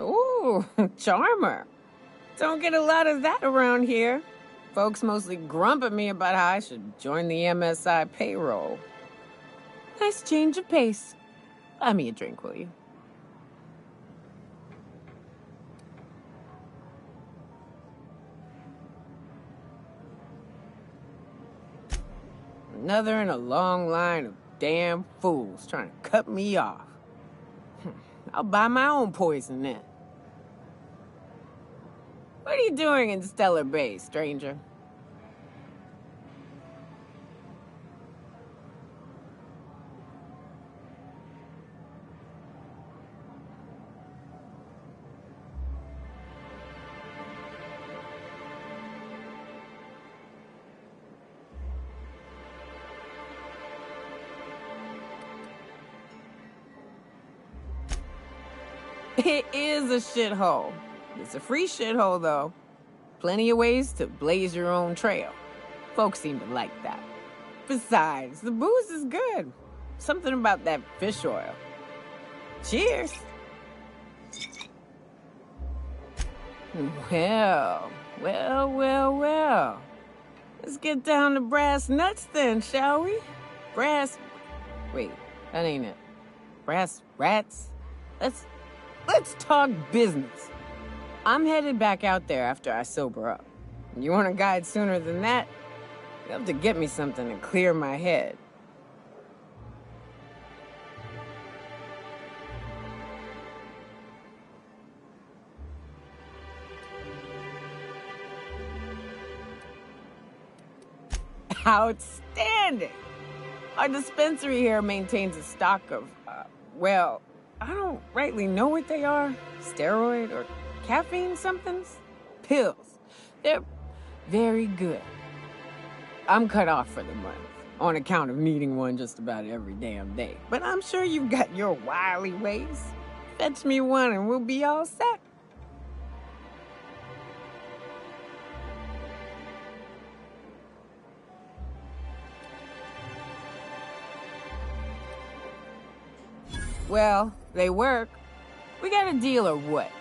Ooh, charmer. Don't get a lot of that around here. Folks mostly grump at me about how I should join the MSI payroll. Nice change of pace. Buy me a drink, will you? Another in a long line of damn fools trying to cut me off. I'll buy my own poison then. What are you doing in Stellar Bay, stranger? It is a shithole. It's a free shithole, though. Plenty of ways to blaze your own trail. Folks seem to like that. Besides, the booze is good. Something about that fish oil. Cheers. Well. Let's get down to brass nuts then, shall we? Wait, that ain't it. Brass rats? Let's talk business. I'm headed back out there after I sober up. You want a guide sooner than that? You have to get me something to clear my head. Outstanding! Our dispensary here maintains a stock of, I don't rightly know what they are. Steroid or caffeine somethings? Pills. They're very good. I'm cut off for the month, on account of needing one just about every damn day. But I'm sure you've got your wily ways. Fetch me one and we'll be all set. Well, they work. We got a deal or what?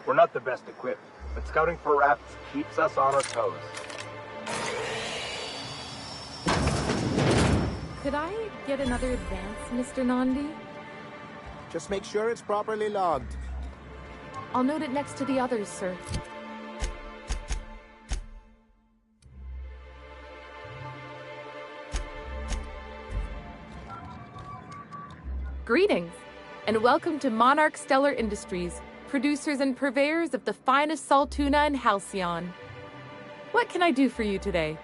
We're not the best equipped, but scouting for rafts keeps us on our toes. Could I get another advance, Mr. Nandi? Just make sure it's properly logged. I'll note it next to the others, sir. Greetings, and welcome to Monarch Stellar Industries, producers and purveyors of the finest salt tuna in Halcyon. What can I do for you today?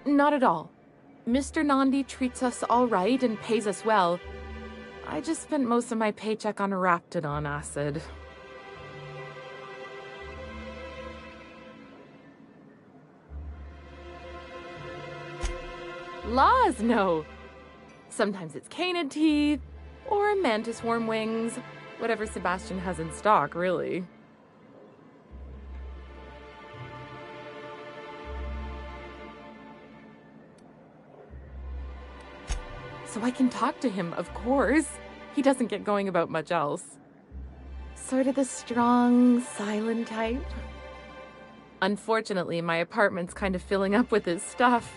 Not at all. Mr. Nandi treats us all right and pays us well. I just spent most of my paycheck on Raptidon acid. Laws, no. Sometimes it's canid teeth, or mantis worm wings. Whatever Sebastian has in stock, really. So I can talk to him, of course. He doesn't get going about much else. Sort of the strong, silent type. Unfortunately, my apartment's kind of filling up with his stuff.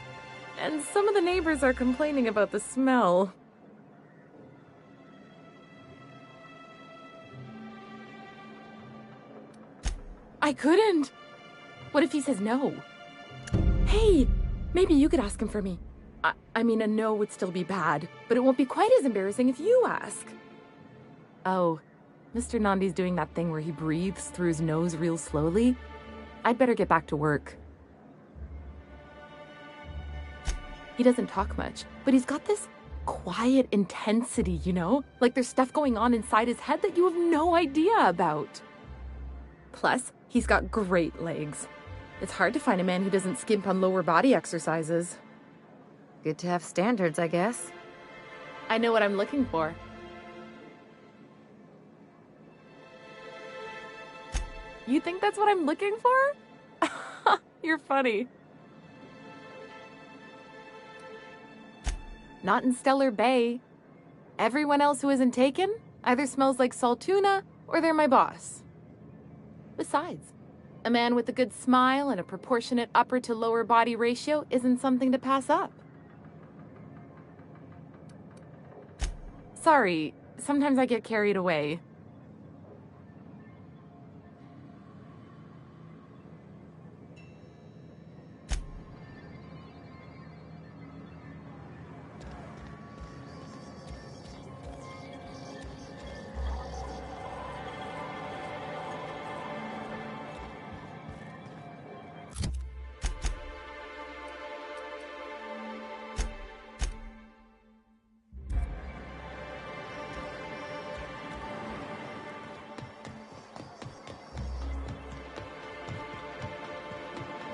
And some of the neighbors are complaining about the smell. I couldn't. What if he says no? Hey, maybe you could ask him for me. I mean, a no would still be bad, but it won't be quite as embarrassing if you ask. Oh, Mr. Nandi's doing that thing where he breathes through his nose real slowly. I'd better get back to work. He doesn't talk much, but he's got this quiet intensity, you know? Like there's stuff going on inside his head that you have no idea about. Plus, he's got great legs. It's hard to find a man who doesn't skimp on lower body exercises. Good to have standards, I guess. I know what I'm looking for. You think that's what I'm looking for? You're funny. Not in Stellar Bay. Everyone else who isn't taken either smells like salt tuna or they're my boss. Besides, a man with a good smile and a proportionate upper to lower body ratio isn't something to pass up. Sorry, sometimes I get carried away.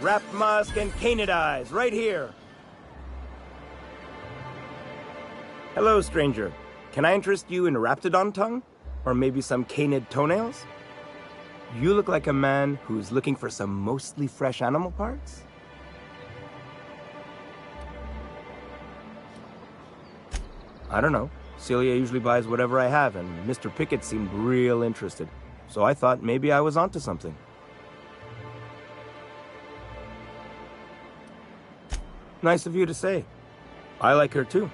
Wrap musk and canid eyes, right here. Hello, stranger. Can I interest you in Raptidon tongue? Or maybe some canid toenails? You look like a man who's looking for some mostly fresh animal parts? I don't know. Celia usually buys whatever I have, and Mr. Pickett seemed real interested. So I thought maybe I was onto something. Nice of you to say. I like her too.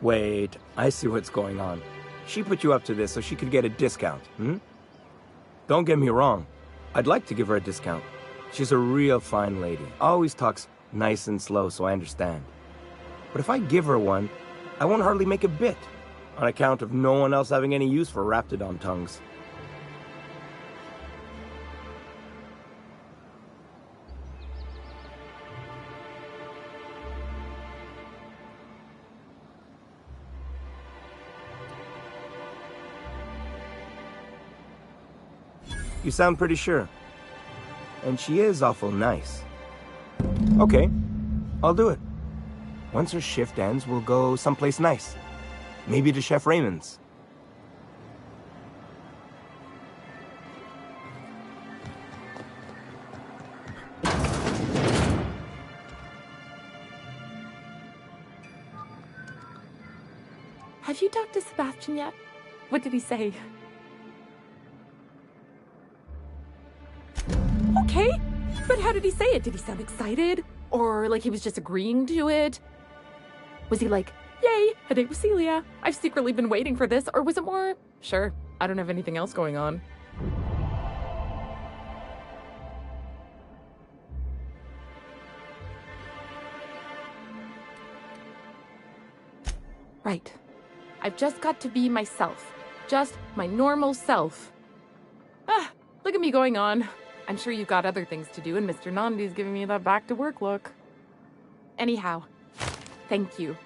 Wait, I see what's going on. She put you up to this so she could get a discount, hmm? Don't get me wrong. I'd like to give her a discount. She's a real fine lady. Always talks nice and slow, so I understand. But if I give her one, I won't hardly make a bit, on account of no one else having any use for Raptidon tongues. You sound pretty sure. And she is awful nice. Okay, I'll do it. Once her shift ends, we'll go someplace nice. Maybe to Chef Raymond's. Have you talked to Sebastian yet? What did he say? Okay, but how did he say it? Did he sound excited? Or like he was just agreeing to it? Was he like, yay, a date with Celia. I've secretly been waiting for this. Or was it more, sure, I don't have anything else going on. Right. I've just got to be myself. Just my normal self. Ah, look at me going on. I'm sure you've got other things to do, and Mr. Nandi's giving me that back-to-work look. Anyhow, thank you.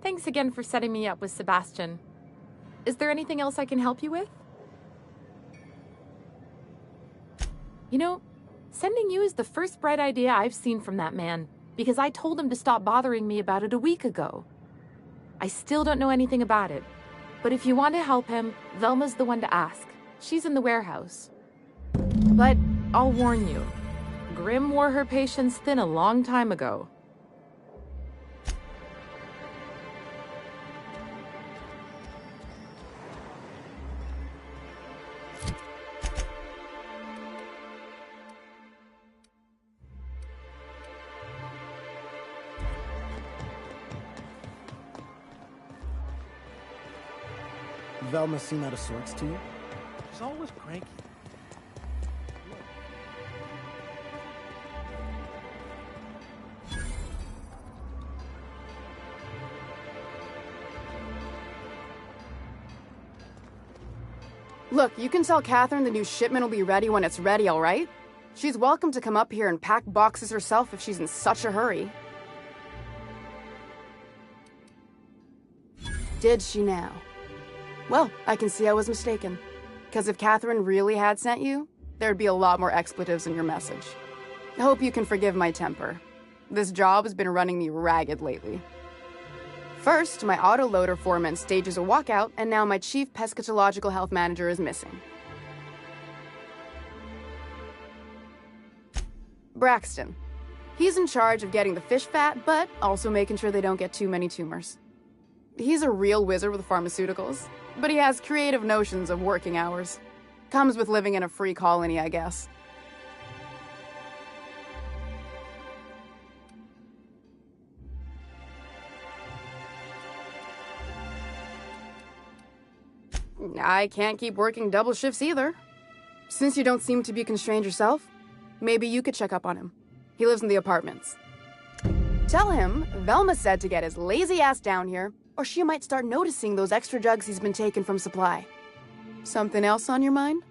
Thanks again for setting me up with Sebastian. Is there anything else I can help you with? You know, sending you is the first bright idea I've seen from that man, because I told him to stop bothering me about it a week ago. I still don't know anything about it, but if you want to help him, Velma's the one to ask. She's in the warehouse. But I'll warn you, Grimm wore her patience thin a long time ago. Velma seem out of sorts to you? She's always cranky. Look, you can tell Catherine the new shipment will be ready when it's ready, all right? She's welcome to come up here and pack boxes herself if she's in such a hurry. Did she now? Well, I can see I was mistaken. Because if Catherine really had sent you, there'd be a lot more expletives in your message. I hope you can forgive my temper. This job has been running me ragged lately. First, my autoloader foreman stages a walkout, and now my chief pescatological health manager is missing. Braxton. He's in charge of getting the fish fat, but also making sure they don't get too many tumors. He's a real wizard with pharmaceuticals, but he has creative notions of working hours. Comes with living in a free colony, I guess. I can't keep working double shifts either. Since you don't seem to be constrained yourself, maybe you could check up on him. He lives in the apartments. Tell him Velma said to get his lazy ass down here, or she might start noticing those extra jugs he's been taking from supply. Something else on your mind?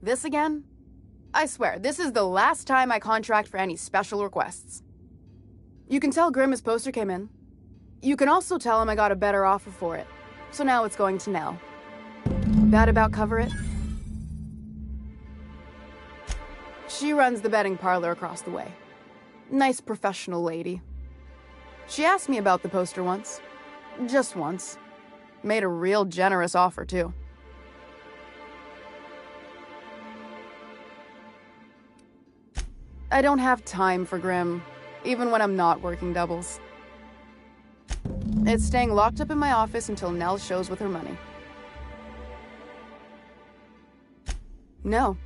This again? I swear, this is the last time I contract for any special requests. You can tell Grimm his poster came in. You can also tell him I got a better offer for it. So now it's going to Nell. That about cover it? She runs the betting parlor across the way. Nice professional lady. She asked me about the poster once. Just once. Made a real generous offer, too. I don't have time for Grimm, even when I'm not working doubles. It's staying locked up in my office until Nell shows with her money. No,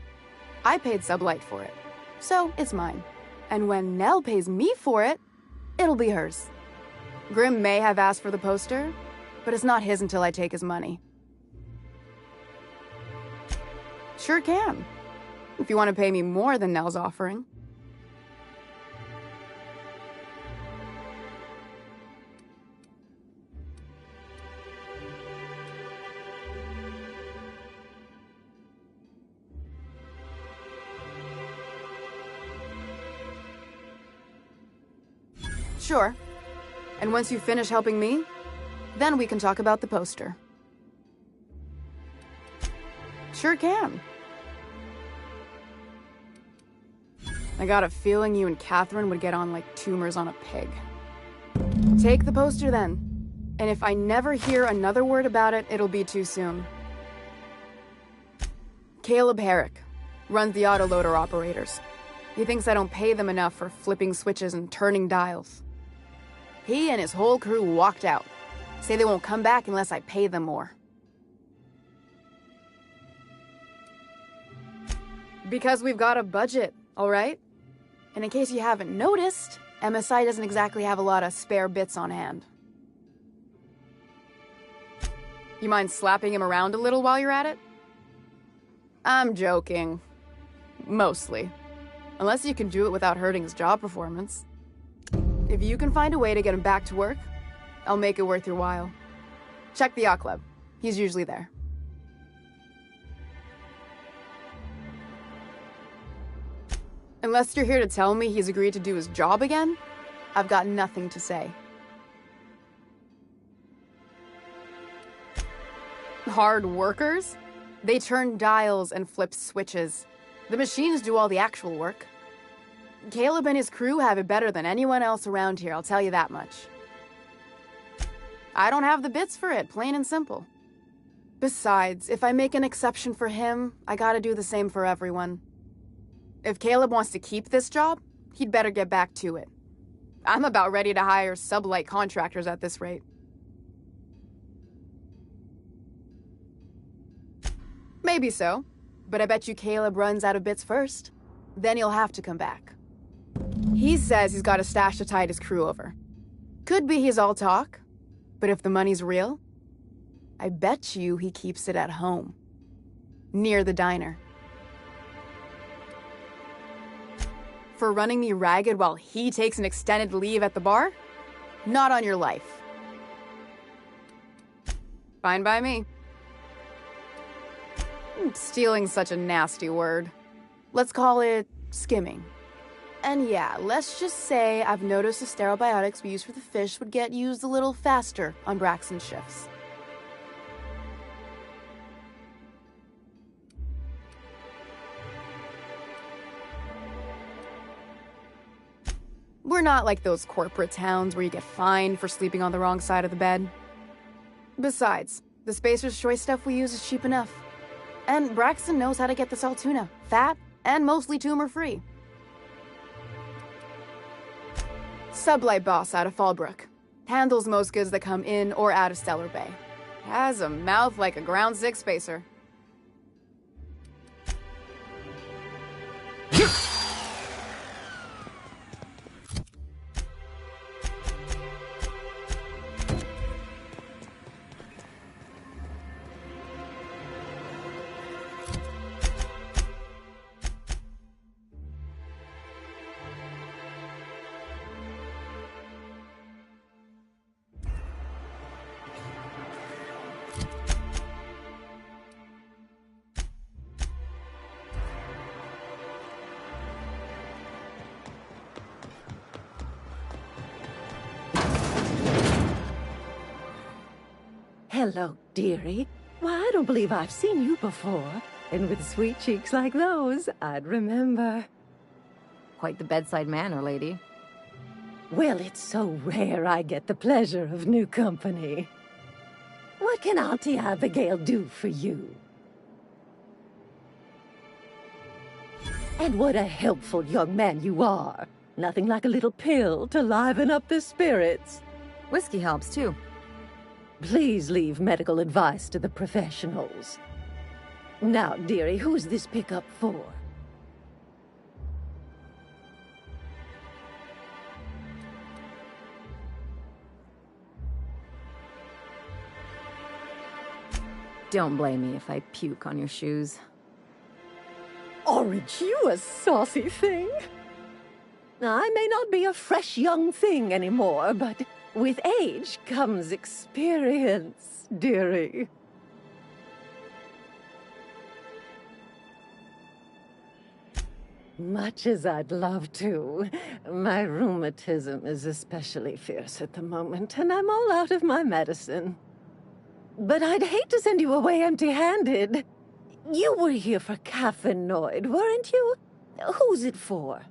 I paid Sublight for it, so it's mine. And when Nell pays me for it, it'll be hers. Grimm may have asked for the poster, but it's not his until I take his money. Sure can, if you want to pay me more than Nell's offering. Sure. And once you finish helping me, then we can talk about the poster. Sure can. I got a feeling you and Catherine would get on like tumors on a pig. Take the poster then. And if I never hear another word about it, it'll be too soon. Caleb Herrick runs the autoloader operators. He thinks I don't pay them enough for flipping switches and turning dials. He and his whole crew walked out. Say they won't come back unless I pay them more. Because we've got a budget, all right? And in case you haven't noticed, MSI doesn't exactly have a lot of spare bits on hand. You mind slapping him around a little while you're at it? I'm joking. Mostly. Unless you can do it without hurting his job performance. If you can find a way to get him back to work, I'll make it worth your while. Check the yacht club. He's usually there. Unless you're here to tell me he's agreed to do his job again, I've got nothing to say. Hard workers? They turn dials and flip switches. The machines do all the actual work. Caleb and his crew have it better than anyone else around here, I'll tell you that much. I don't have the bits for it, plain and simple. Besides, if I make an exception for him, I gotta do the same for everyone. If Caleb wants to keep this job, he'd better get back to it. I'm about ready to hire sublight contractors at this rate. Maybe so, but I bet you Caleb runs out of bits first. Then he'll have to come back. He says he's got a stash to tide his crew over. Could be he's all talk, but if the money's real, I bet you he keeps it at home. Near the diner. For running me ragged while he takes an extended leave at the bar? Not on your life. Fine by me. Stealing's such a nasty word. Let's call it skimming. And yeah, let's just say I've noticed the sterile biotics we use for the fish would get used a little faster on Braxton's shifts. We're not like those corporate towns where you get fined for sleeping on the wrong side of the bed. Besides, the Spacer's Choice stuff we use is cheap enough. And Braxton knows how to get this all tuna, fat and mostly tumor-free. Sublight boss out of Fallbrook. Handles most goods that come in or out of Stellar Bay. Has a mouth like a Ground 6 Spacer. Hello, dearie. Why, I don't believe I've seen you before. And with sweet cheeks like those, I'd remember. Quite the bedside manner, lady. Well, it's so rare I get the pleasure of new company. What can Auntie Abigail do for you? And what a helpful young man you are. Nothing like a little pill to liven up the spirits. Whiskey helps, too. Please leave medical advice to the professionals. Now, dearie, who's this pickup for? Don't blame me if I puke on your shoes. Aren't you a saucy thing? I may not be a fresh young thing anymore, but with age comes experience, dearie. Much as I'd love to. My rheumatism is especially fierce at the moment, and I'm all out of my medicine. But I'd hate to send you away empty-handed. You were here for caffeinoid, weren't you? Who's it for?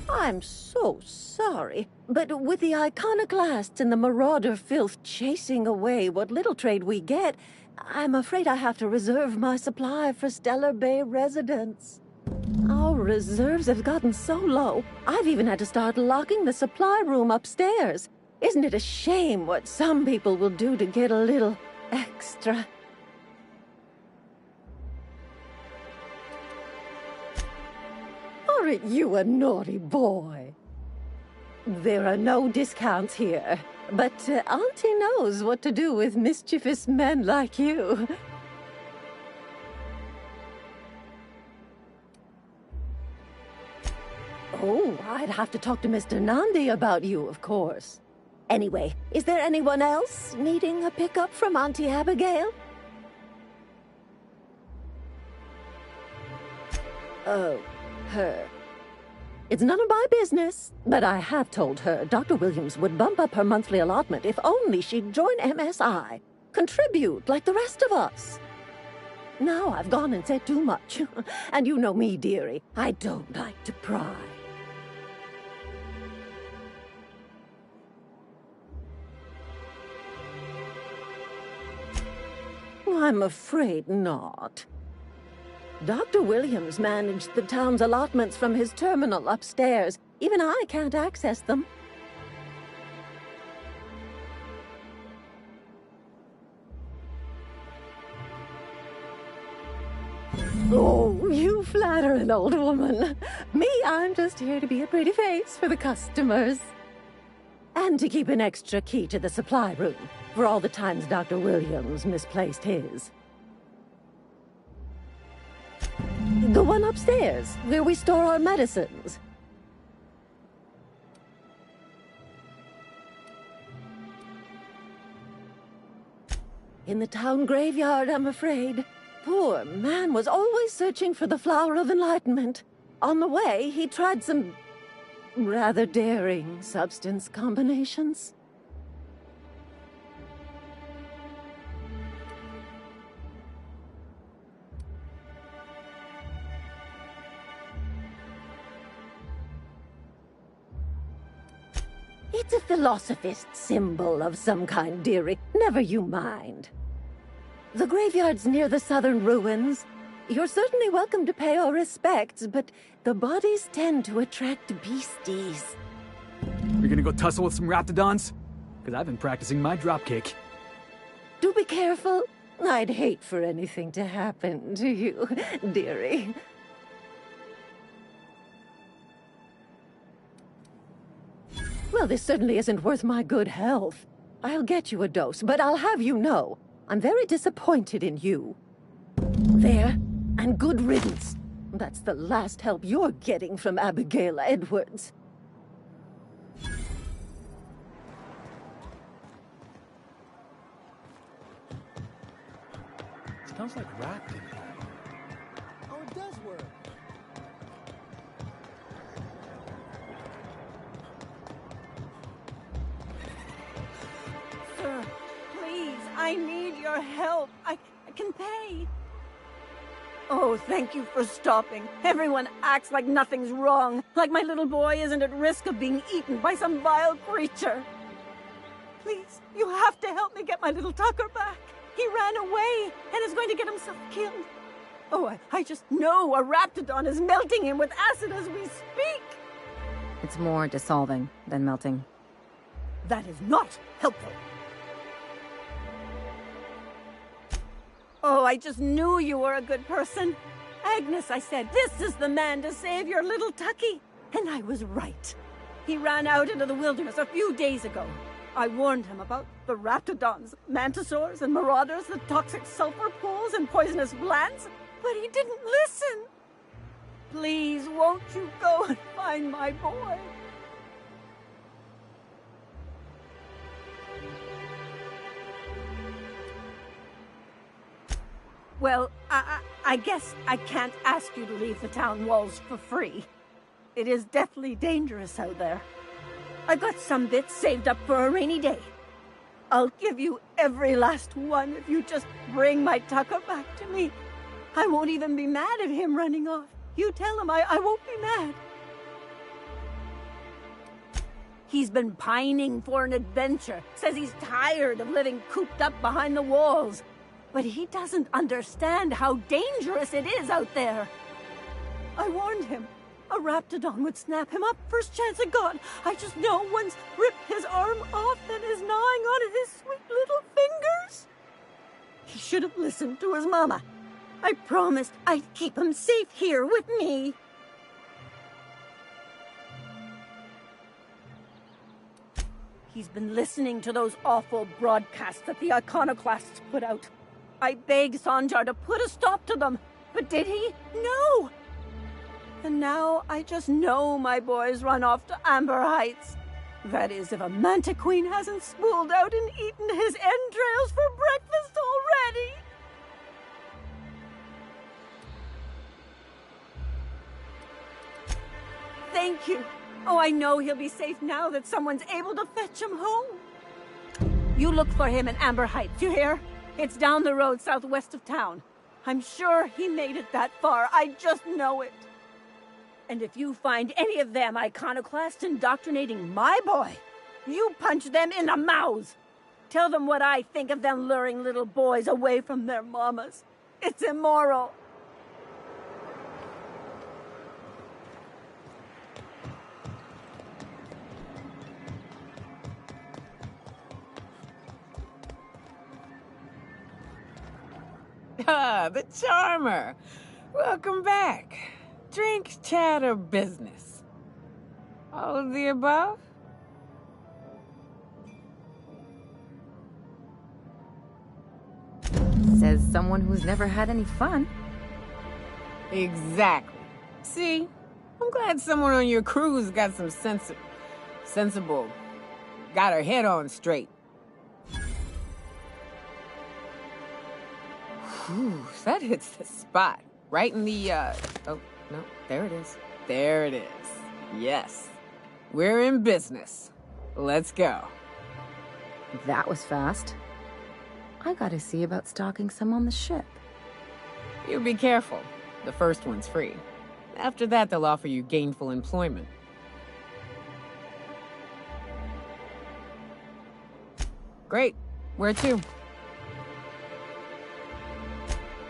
I'm so sorry, but with the iconoclasts and the marauder filth chasing away what little trade we get, I'm afraid I have to reserve my supply for Stellar Bay residents. Our reserves have gotten so low, I've even had to start locking the supply room upstairs. Isn't it a shame what some people will do to get a little extra? Aren't you a naughty boy? There are no discounts here, but Auntie knows what to do with mischievous men like you. Oh, I'd have to talk to Mr. Nandi about you, of course. Anyway, is there anyone else needing a pickup from Auntie Abigail? Oh, her. It's none of my business, but I have told her Dr. Williams would bump up her monthly allotment if only she'd join MSI. Contribute like the rest of us. Now I've gone and said too much. And you know me, dearie. I don't like to pry. I'm afraid not. Dr. Williams managed the town's allotments from his terminal upstairs. Even I can't access them. Oh, you flatter an old woman. Me, I'm just here to be a pretty face for the customers. And to keep an extra key to the supply room, for all the times Dr. Williams misplaced his. The one upstairs, where we store our medicines. In the town graveyard, I'm afraid. Poor man was always searching for the flower of enlightenment. On the way, he tried some rather daring substance combinations. It's a philosophist symbol of some kind, dearie. Never you mind. The graveyard's near the southern ruins. You're certainly welcome to pay our respects, but the bodies tend to attract beasties. We're gonna go tussle with some raptidons? Because I've been practicing my dropkick. Do be careful. I'd hate for anything to happen to you, dearie. Well, this certainly isn't worth my good health. I'll get you a dose, but I'll have you know, I'm very disappointed in you. There, and good riddance. That's the last help you're getting from Abigail Edwards. Smells like rat in here. Oh, it does work. Sir, please, I need your help. I can pay. Oh, thank you for stopping. Everyone acts like nothing's wrong, like my little boy isn't at risk of being eaten by some vile creature. Please, you have to help me get my little Tucker back. He ran away and is going to get himself killed. Oh, I just know a raptidon is melting him with acid as we speak. It's more dissolving than melting. That is not helpful. Oh, I just knew you were a good person. Agnes, I said, this is the man to save your little Tucky. And I was right. He ran out into the wilderness a few days ago. I warned him about the raptidons, mantisaurs, and marauders, the toxic sulfur pools and poisonous glands, but he didn't listen. Please, won't you go and find my boy? Well, I guess I can't ask you to leave the town walls for free. It is deathly dangerous out there. I got some bits saved up for a rainy day. I'll give you every last one if you just bring my Tucker back to me. I won't even be mad at him running off. You tell him I won't be mad. He's been pining for an adventure. Says he's tired of living cooped up behind the walls. But he doesn't understand how dangerous it is out there. I warned him. A raptidon would snap him up first chance it got. I just know one's ripped his arm off and is gnawing on his sweet little fingers. He should have listened to his mama. I promised I'd keep him safe here with me. He's been listening to those awful broadcasts that the iconoclasts put out. I begged Sanjar to put a stop to them, but did he? No! And now I just know my boy's run off to Amber Heights. That is, if a manta queen hasn't spooled out and eaten his entrails for breakfast already. Thank you. Oh, I know he'll be safe now that someone's able to fetch him home. You look for him in Amber Heights, you hear? It's down the road southwest of town. I'm sure he made it that far. I just know it. And if you find any of them iconoclasts indoctrinating my boy, you punch them in the mouths. Tell them what I think of them luring little boys away from their mamas. It's immoral. Ah, the charmer. Welcome back. Drink, chat, or business? All of the above? Says someone who's never had any fun. Exactly. See? I'm glad someone on your crew's got some sensible, got her head on straight. Whew, that hits the spot. Right in the, oh, no, there it is. There it is. Yes. We're in business. Let's go. That was fast. I gotta see about stalking some on the ship. You be careful. The first one's free. After that, they'll offer you gainful employment. Great. Where to?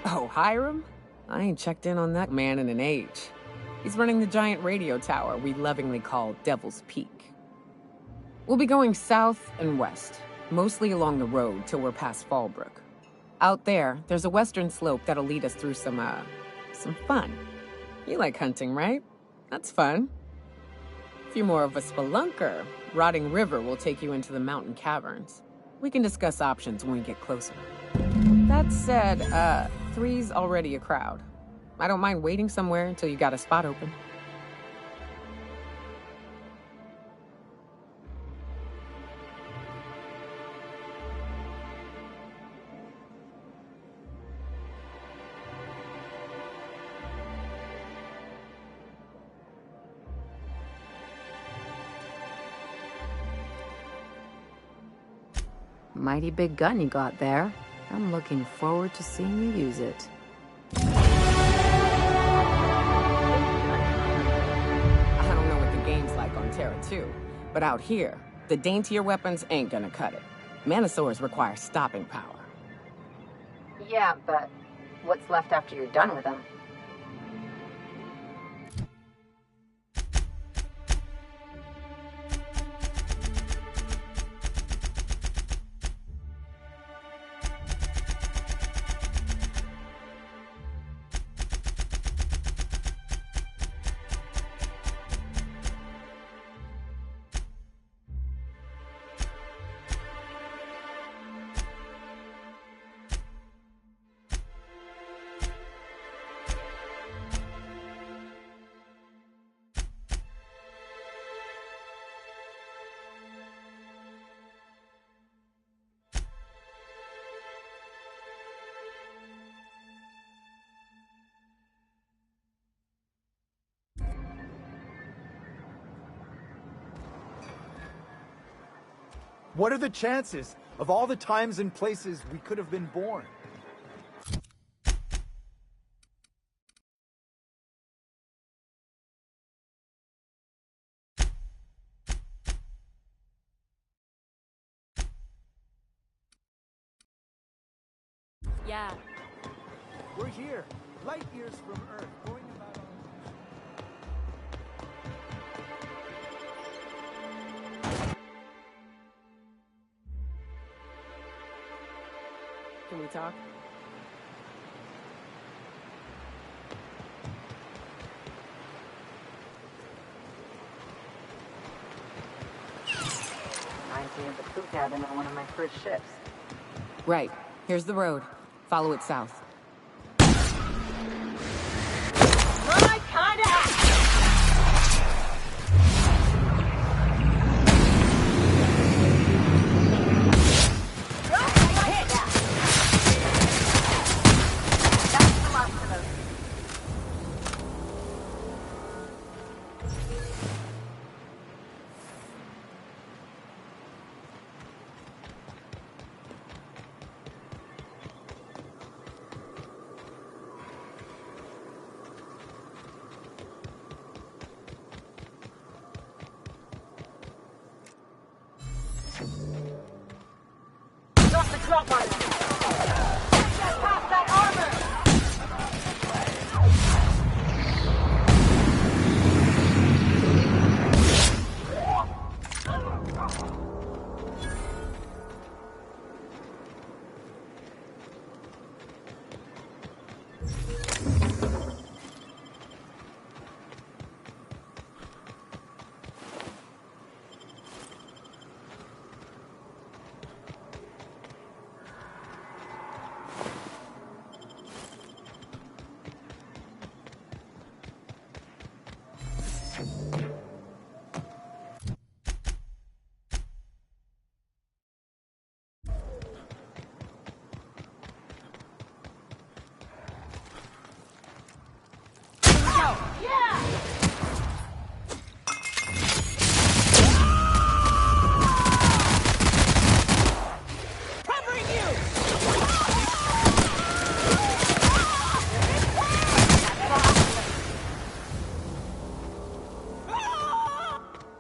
Oh, Hiram? I ain't checked in on that man in an age. He's running the giant radio tower we lovingly call Devil's Peak. We'll be going south and west, mostly along the road till we're past Fallbrook. Out there, there's a western slope that'll lead us through some fun. You like hunting, right? That's fun. If you're more of a spelunker, Rotting River will take you into the mountain caverns. We can discuss options when we get closer. That said, 3's already a crowd. I don't mind waiting somewhere until you got a spot open. Mighty big gun you got there. I'm looking forward to seeing you use it. I don't know what the game's like on Terra 2, but out here, the daintier weapons ain't gonna cut it. Manosaurs require stopping power. Yeah, but what's left after you're done with them? What are the chances of all the times and places we could have been born? Yeah. We're here, light years from Earth, going about Can we talk? Reminds me of the crew cabin on one of my first ships. Right. Here's the road. Follow it south. My kind of act! Drop the drop on it! Get past that armor!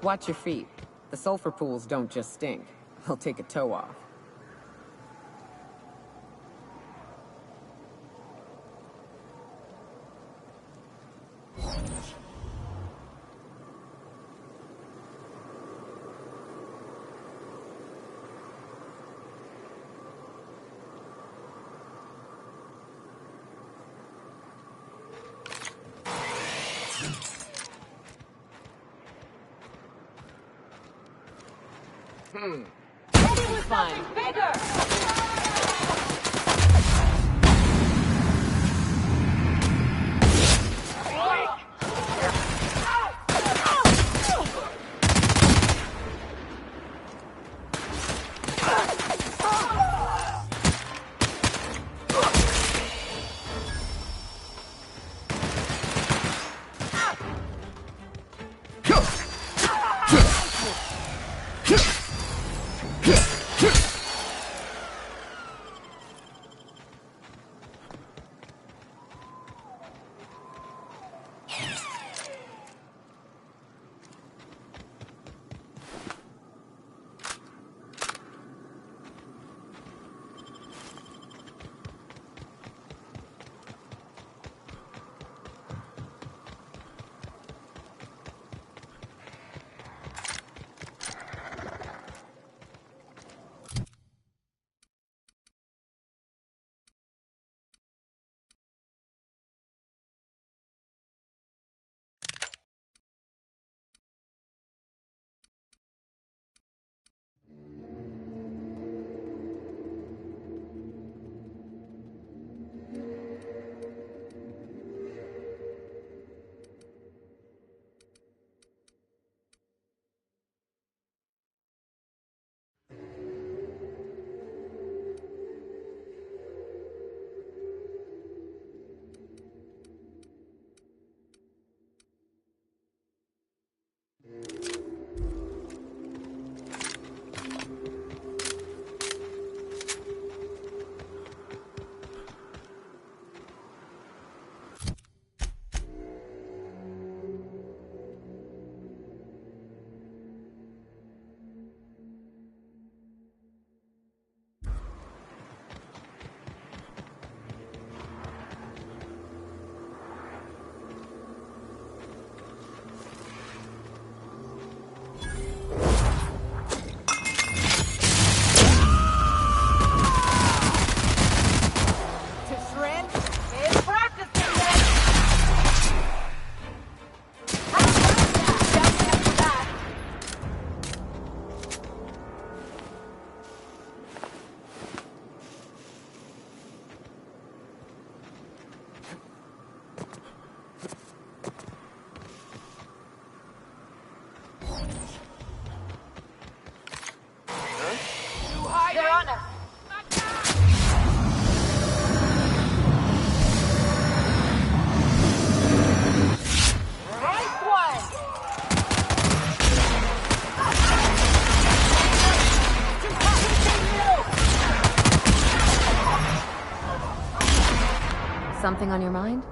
Watch your feet. The sulfur pools don't just stink. They'll take a toe off. Maybe with something bigger! Something on your mind?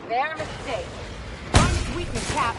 Their mistake. One weakness, Cap.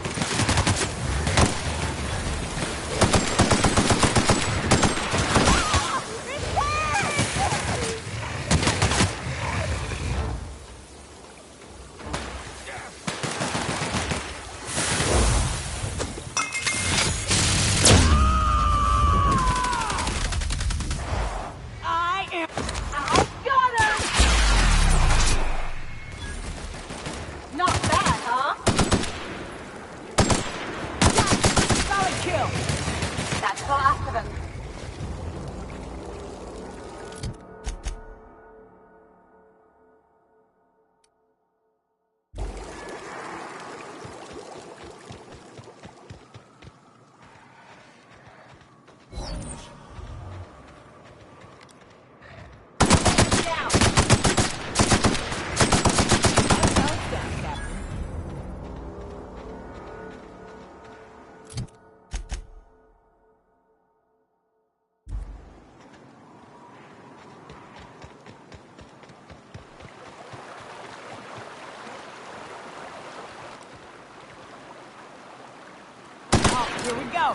Here we go.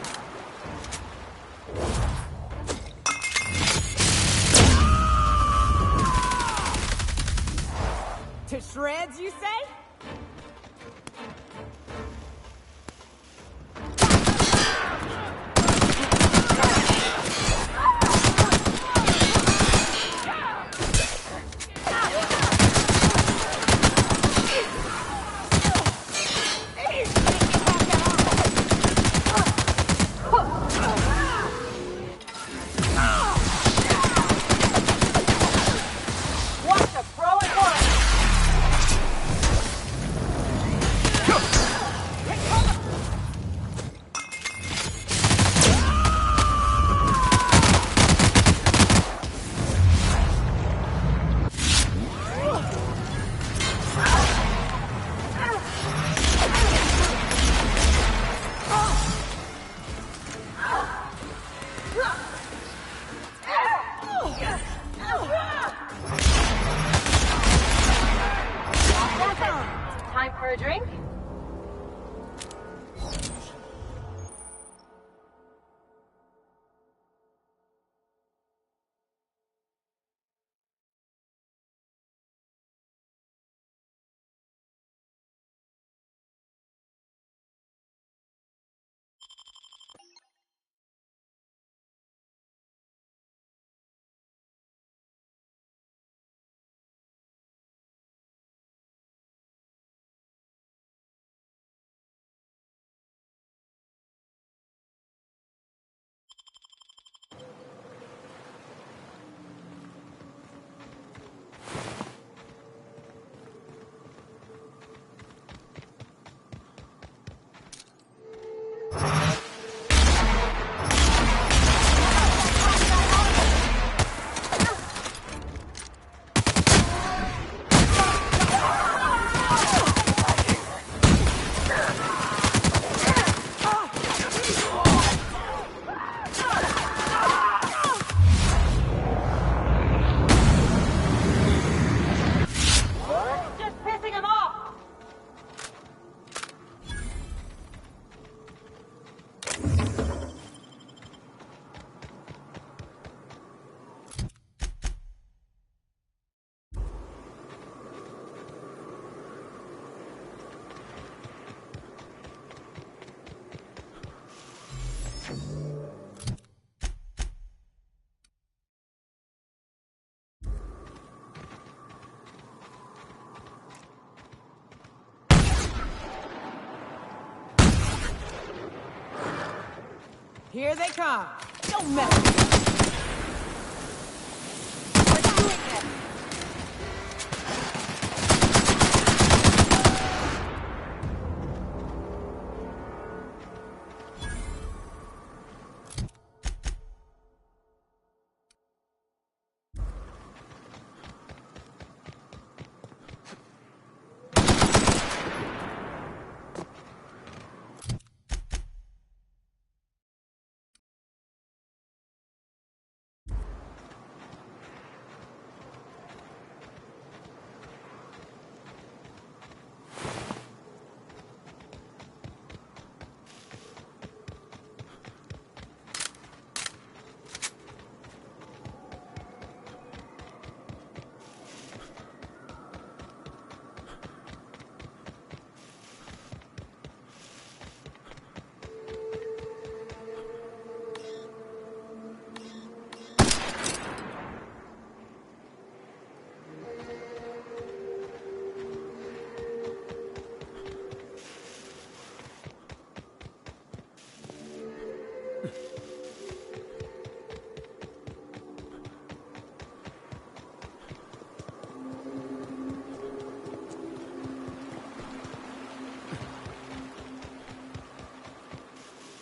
To shreds, you say? Time for a drink? Here they come. Don't mess with me. We're doing this.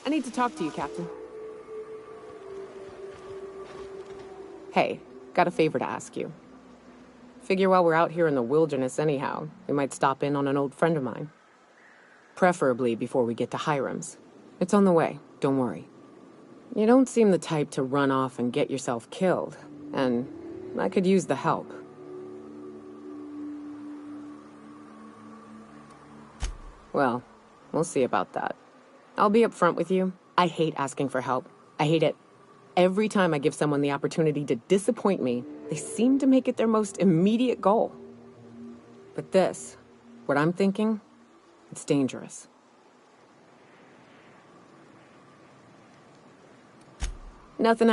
I need to talk to you, Captain. Hey, got a favor to ask you. Figure while we're out here in the wilderness anyhow, we might stop in on an old friend of mine. Preferably before we get to Hiram's. It's on the way, don't worry. You don't seem the type to run off and get yourself killed, and I could use the help. Well, we'll see about that. I'll be upfront with you. I hate asking for help. I hate it. Every time I give someone the opportunity to disappoint me, they seem to make it their most immediate goal. But this, what I'm thinking, it's dangerous. Nothing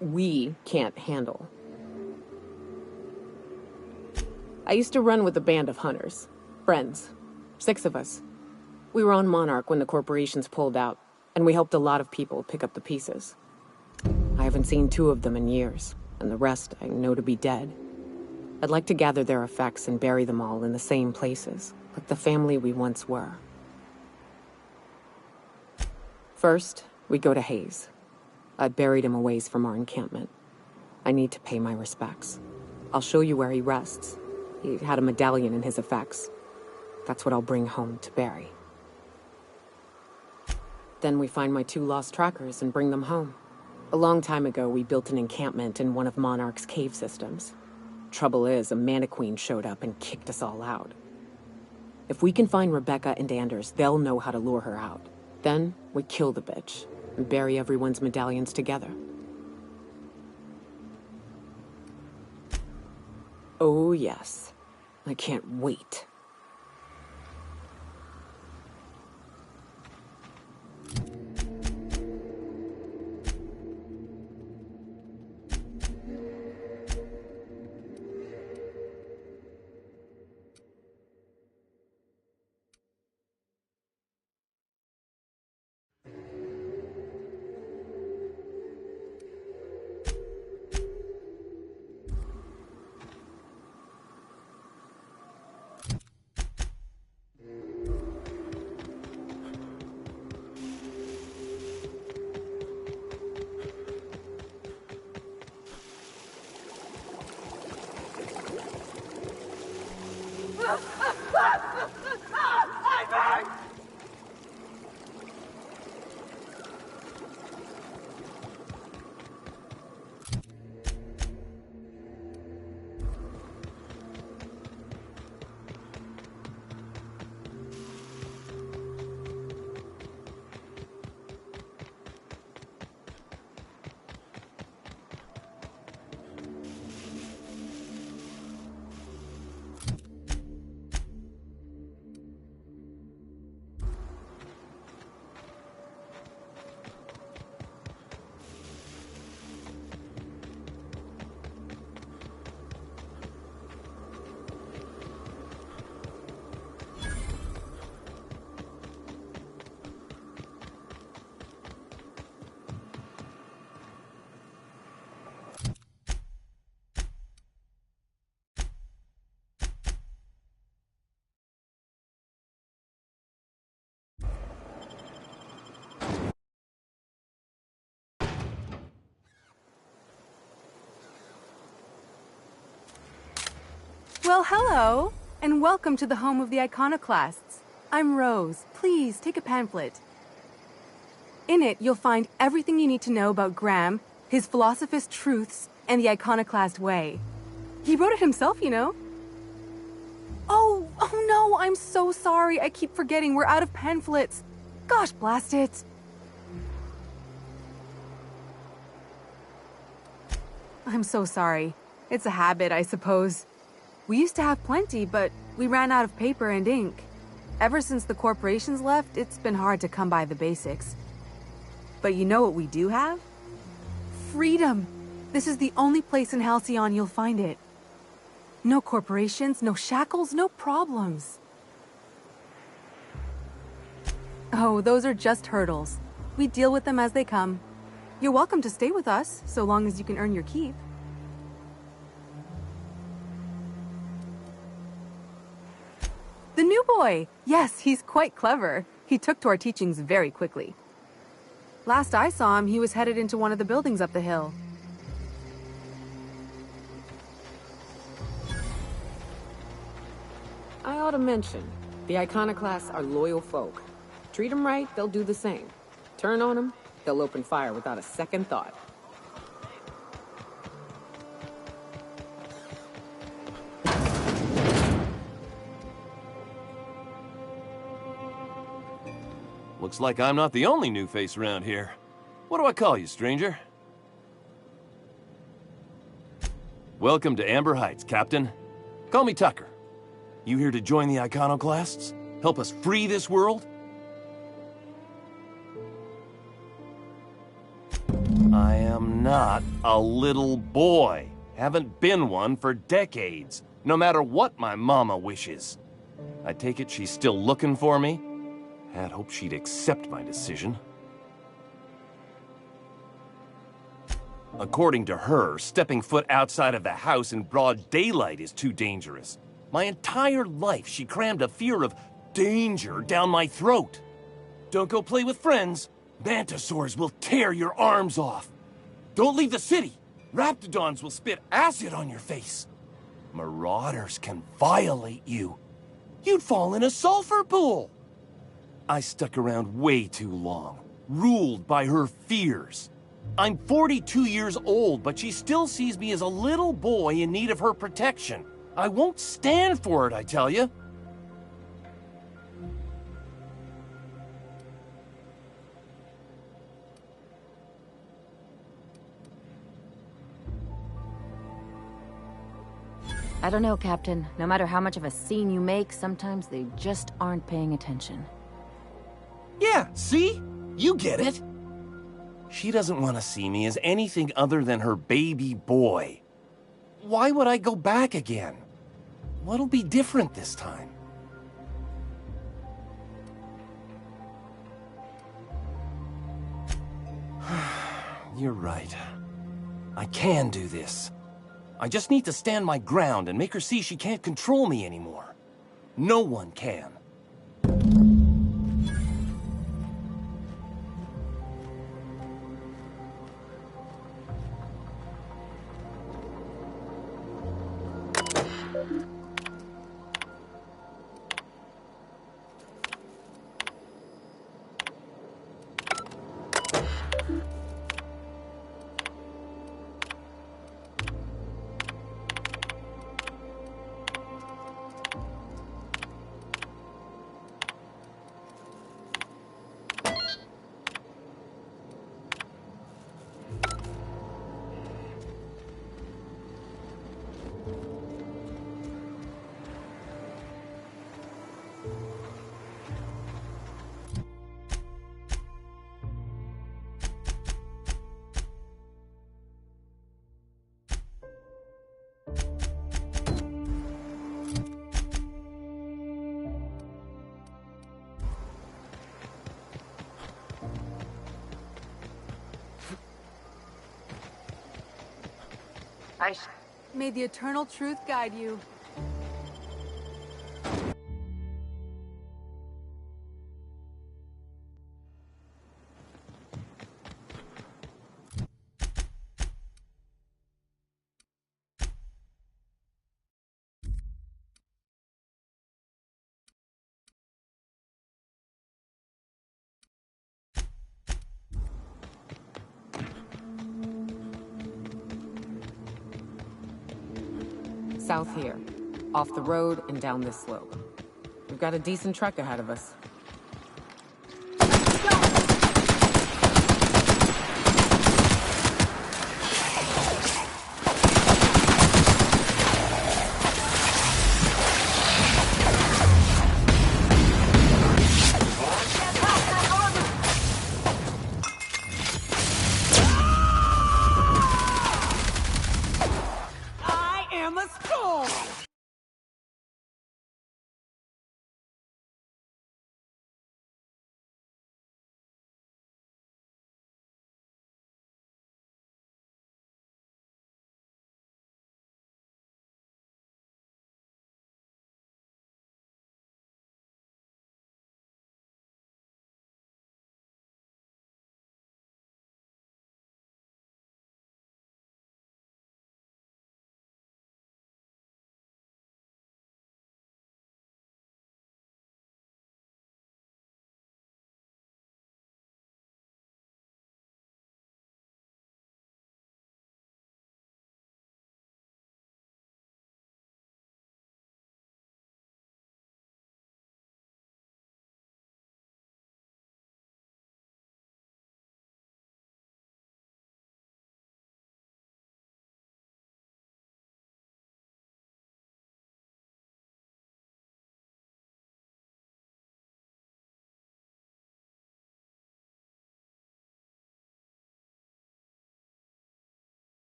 we can't handle. I used to run with a band of hunters. Friends. 6 of us. We were on Monarch when the corporations pulled out, and we helped a lot of people pick up the pieces. I haven't seen 2 of them in years, and the rest I know to be dead. I'd like to gather their effects and bury them all in the same places, like the family we once were. First, we go to Hayes. I buried him a ways from our encampment. I need to pay my respects. I'll show you where he rests. He had a medallion in his effects. That's what I'll bring home to Barry. Then we find my 2 lost trackers and bring them home. A long time ago, we built an encampment in one of Monarch's cave systems. Trouble is, a Mantiqueen showed up and kicked us all out. If we can find Rebecca and Anders, they'll know how to lure her out. Then, we kill the bitch and bury everyone's medallions together. Oh yes. I can't wait. Well, hello, and welcome to the home of the Iconoclasts. I'm Rose. Please, take a pamphlet. In it, you'll find everything you need to know about Graham, his Philosophist truths, and the Iconoclast way. He wrote it himself, you know. Oh no, I'm so sorry. I keep forgetting we're out of pamphlets. Gosh, blast it. I'm so sorry. It's a habit, I suppose. We used to have plenty, but we ran out of paper and ink. Ever since the corporations left, it's been hard to come by the basics. But you know what we do have? Freedom! This is the only place in Halcyon you'll find it. No corporations, no shackles, no problems. Oh, those are just hurdles. We deal with them as they come. You're welcome to stay with us, so long as you can earn your keep. The new boy! Yes, he's quite clever. He took to our teachings very quickly. Last I saw him, he was headed into one of the buildings up the hill. I ought to mention, the Iconoclasts are loyal folk. Treat them right, they'll do the same. Turn on them, they'll open fire without a second thought. Looks like I'm not the only new face around here. What do I call you, stranger? Welcome to Amber Heights, Captain. Call me Tucker. You here to join the Iconoclasts? Help us free this world? I am not a little boy. Haven't been one for decades, no matter what my mama wishes. I take it she's still looking for me? Had hoped she'd accept my decision. According to her, stepping foot outside of the house in broad daylight is too dangerous. My entire life, she crammed a fear of danger down my throat. Don't go play with friends. Mantisaurs will tear your arms off. Don't leave the city. Raptidons will spit acid on your face. Marauders can violate you. You'd fall in a sulfur pool. I stuck around way too long, ruled by her fears. I'm 42 years old, but she still sees me as a little boy in need of her protection. I won't stand for it, I tell you. I don't know, Captain. No matter how much of a scene you make, sometimes they just aren't paying attention. Yeah, see? You get it. She doesn't want to see me as anything other than her baby boy. Why would I go back again? What'll be different this time? You're right. I can do this. I just need to stand my ground and make her see she can't control me anymore. No one can. May the eternal truth guide you. South here. Off the road and down this slope. We've got a decent trek ahead of us.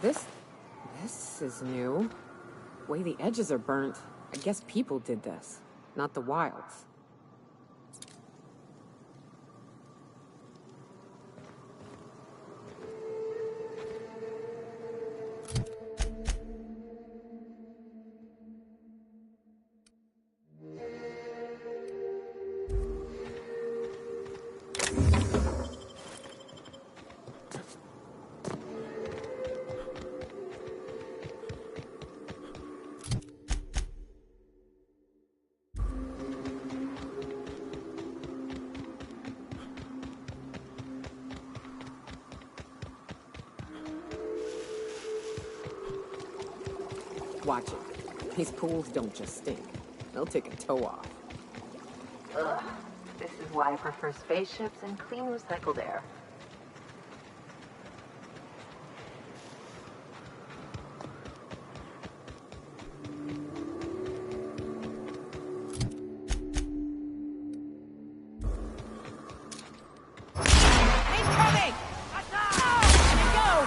This is new. Way the edges are burnt. I guess people did this, not the wilds. Watch it. These pools don't just stink. They'll take a toe off. Ugh. This is why I prefer spaceships and clean recycled air. Incoming! Here we go!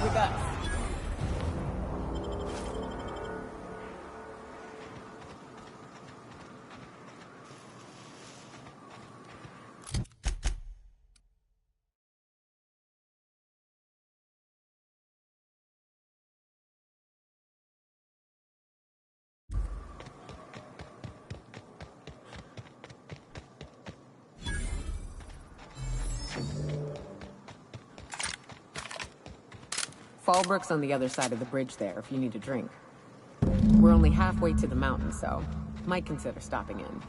With us. Fallbrook's on the other side of the bridge there if you need a drink. We're only halfway to the mountain, so might consider stopping in.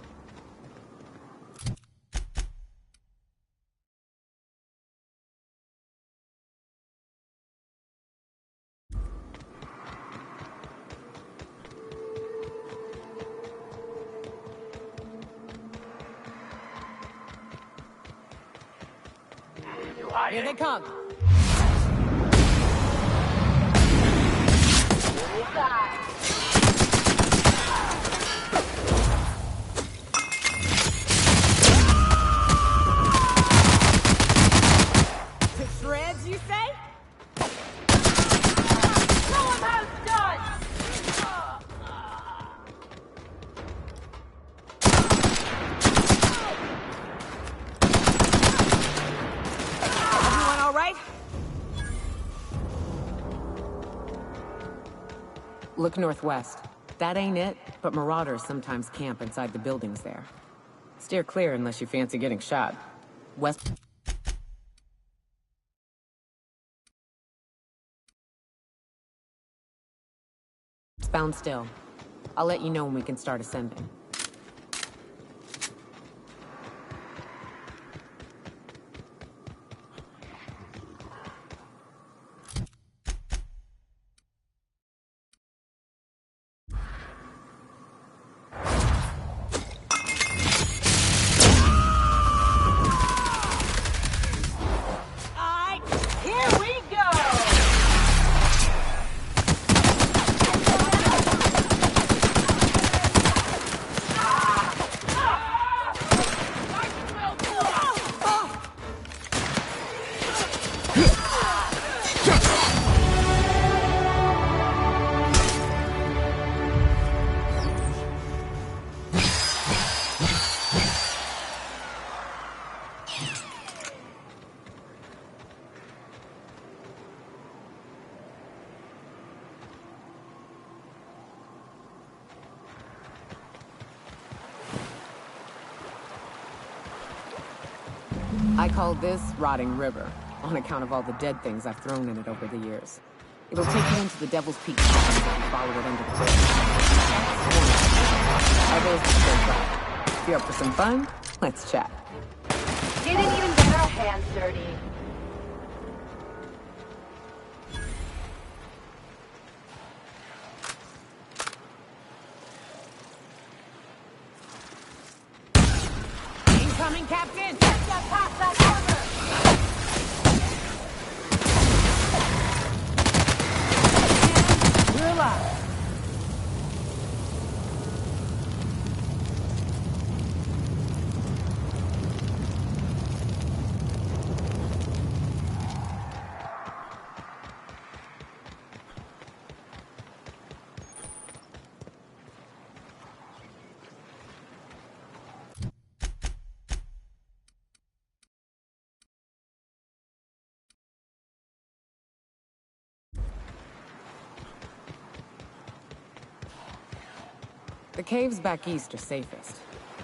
Here they come. To shreds, you say? Show 'em how it's done! Everyone all right? Look northwest. That ain't it, but marauders sometimes camp inside the buildings there. Steer clear unless you fancy getting shot. West... It's bound still. I'll let you know when we can start ascending. I call this Rotting River, on account of all the dead things I've thrown in it over the years. It'll take you into the Devil's Peak if you follow it under the bridge. Others will still try. If you're up for some fun, let's chat. Didn't even get our hands dirty. Captain! Get past that corner! We're alive. The caves back east are safest.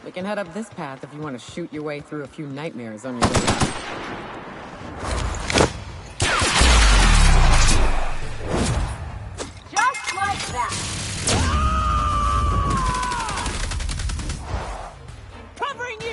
We can head up this path if you want to shoot your way through a few nightmares on your way up. Just like that. Covering you!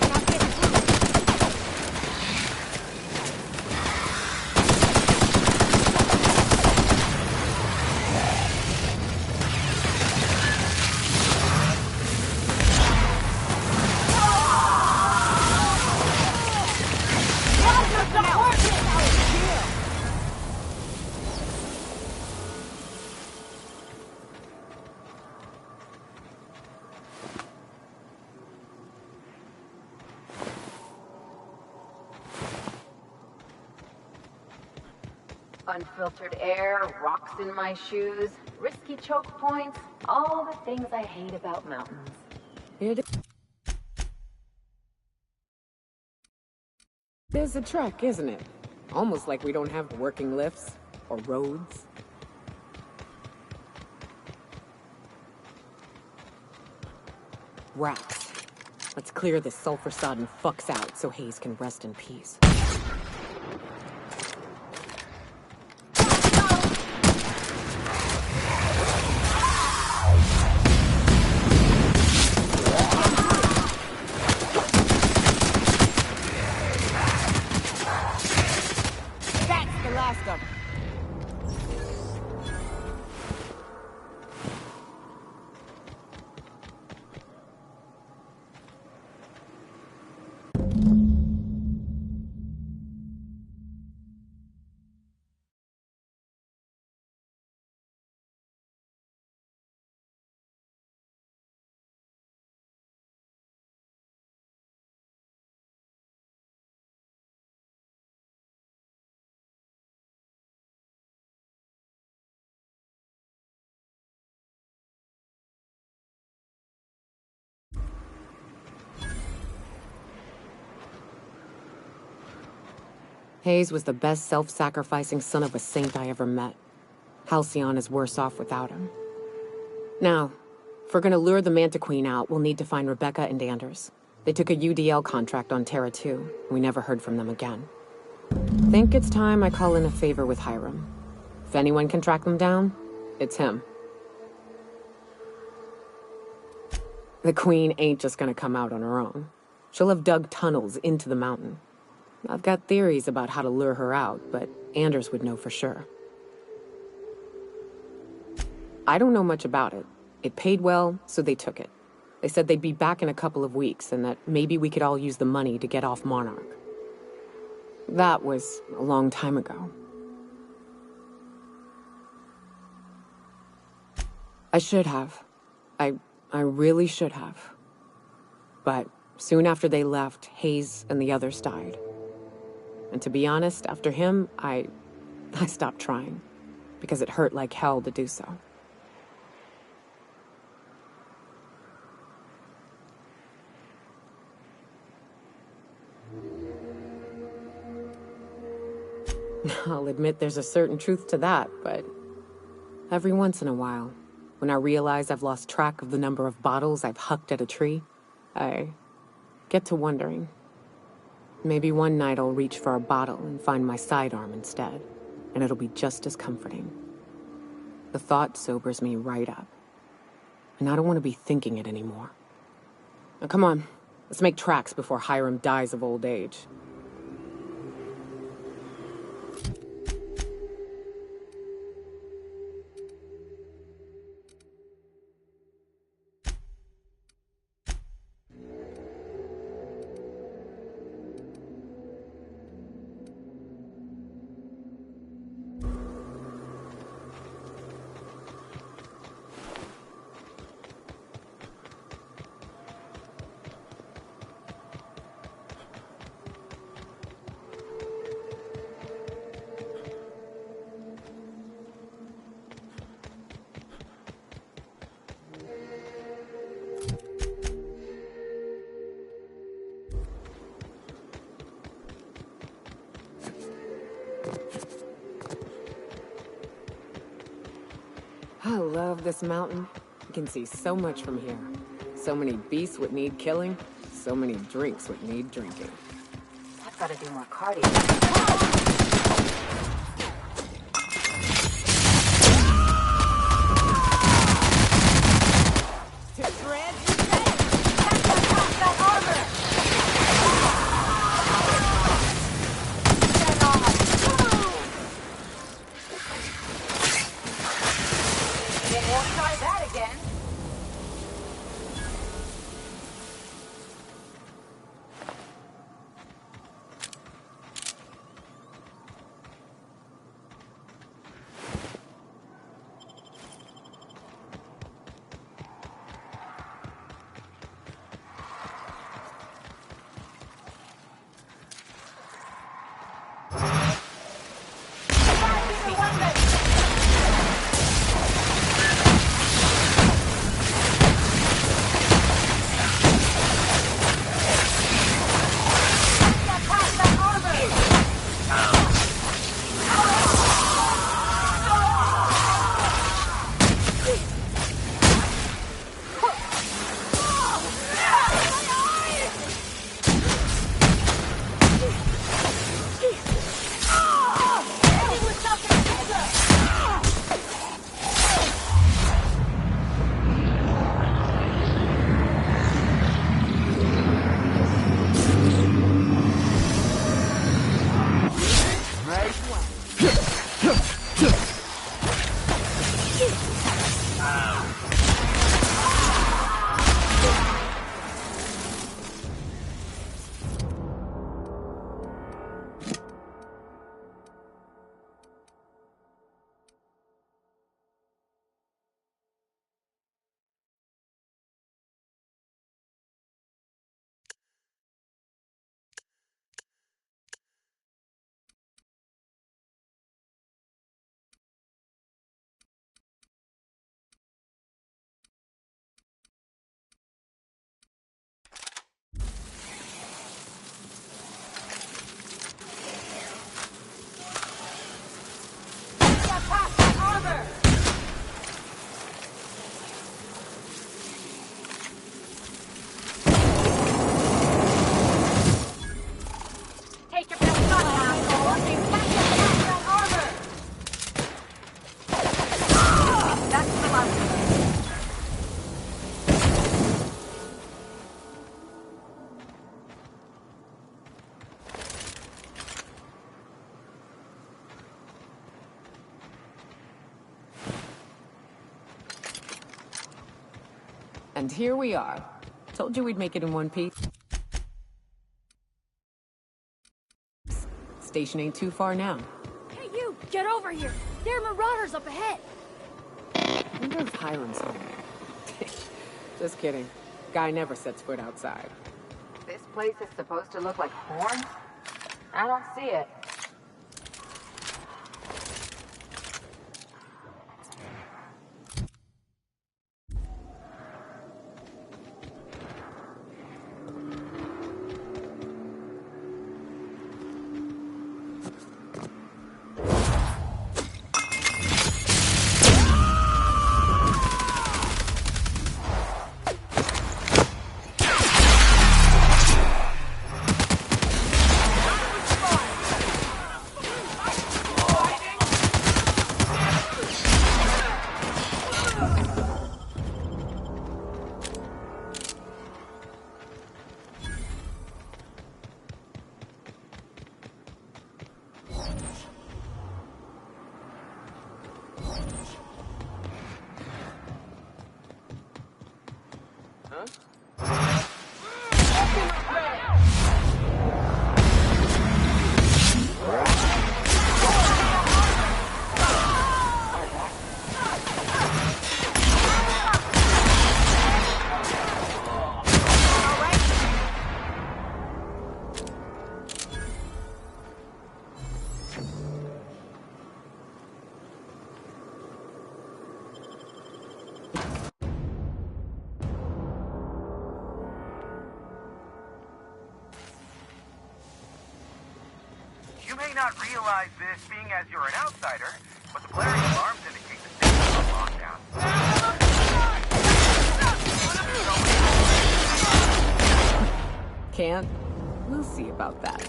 Unfiltered air, rocks in my shoes, risky choke points, all the things I hate about mountains. There's a trek, isn't it? Almost like we don't have working lifts or roads. Rats. Let's clear this sulfur-sodden fucks out so Hayes can rest in peace. That's the last of them. Hayes was the best self-sacrificing son of a saint I ever met. Halcyon is worse off without him. Now, if we're gonna lure the Manta Queen out, we'll need to find Rebecca and Anders. They took a UDL contract on Terra 2. We never heard from them again. Think it's time I call in a favor with Hiram. If anyone can track them down, it's him. The Queen ain't just gonna come out on her own. She'll have dug tunnels into the mountain. I've got theories about how to lure her out, but Anders would know for sure. I don't know much about it. It paid well, so they took it. They said they'd be back in a couple of weeks, and that maybe we could all use the money to get off Monarch. That was a long time ago. I should have. I really should have. But soon after they left, Hayes and the others died. And to be honest, after him, I stopped trying. Because it hurt like hell to do so. I'll admit there's a certain truth to that, but every once in a while, when I realize I've lost track of the number of bottles I've hucked at a tree, I get to wondering. Maybe one night I'll reach for a bottle and find my sidearm instead, and it'll be just as comforting. The thought sobers me right up, and I don't want to be thinking it anymore. Now come on, let's make tracks before Hiram dies of old age. love this mountain. You can see so much from here. So many beasts would need killing. So many drinks would need drinking. I've got to do more cardio. And here we are. Told you we'd make it in one piece. Station ain't too far now. Hey, you! Get over here! There are marauders up ahead! I wonder if Hiram's home. Just kidding. Guy never sets foot outside. This place is supposed to look like Horn? I don't see it. You may not realize this, being as you're an outsider, but the blaring alarms indicate the city's on lockdown. see about that.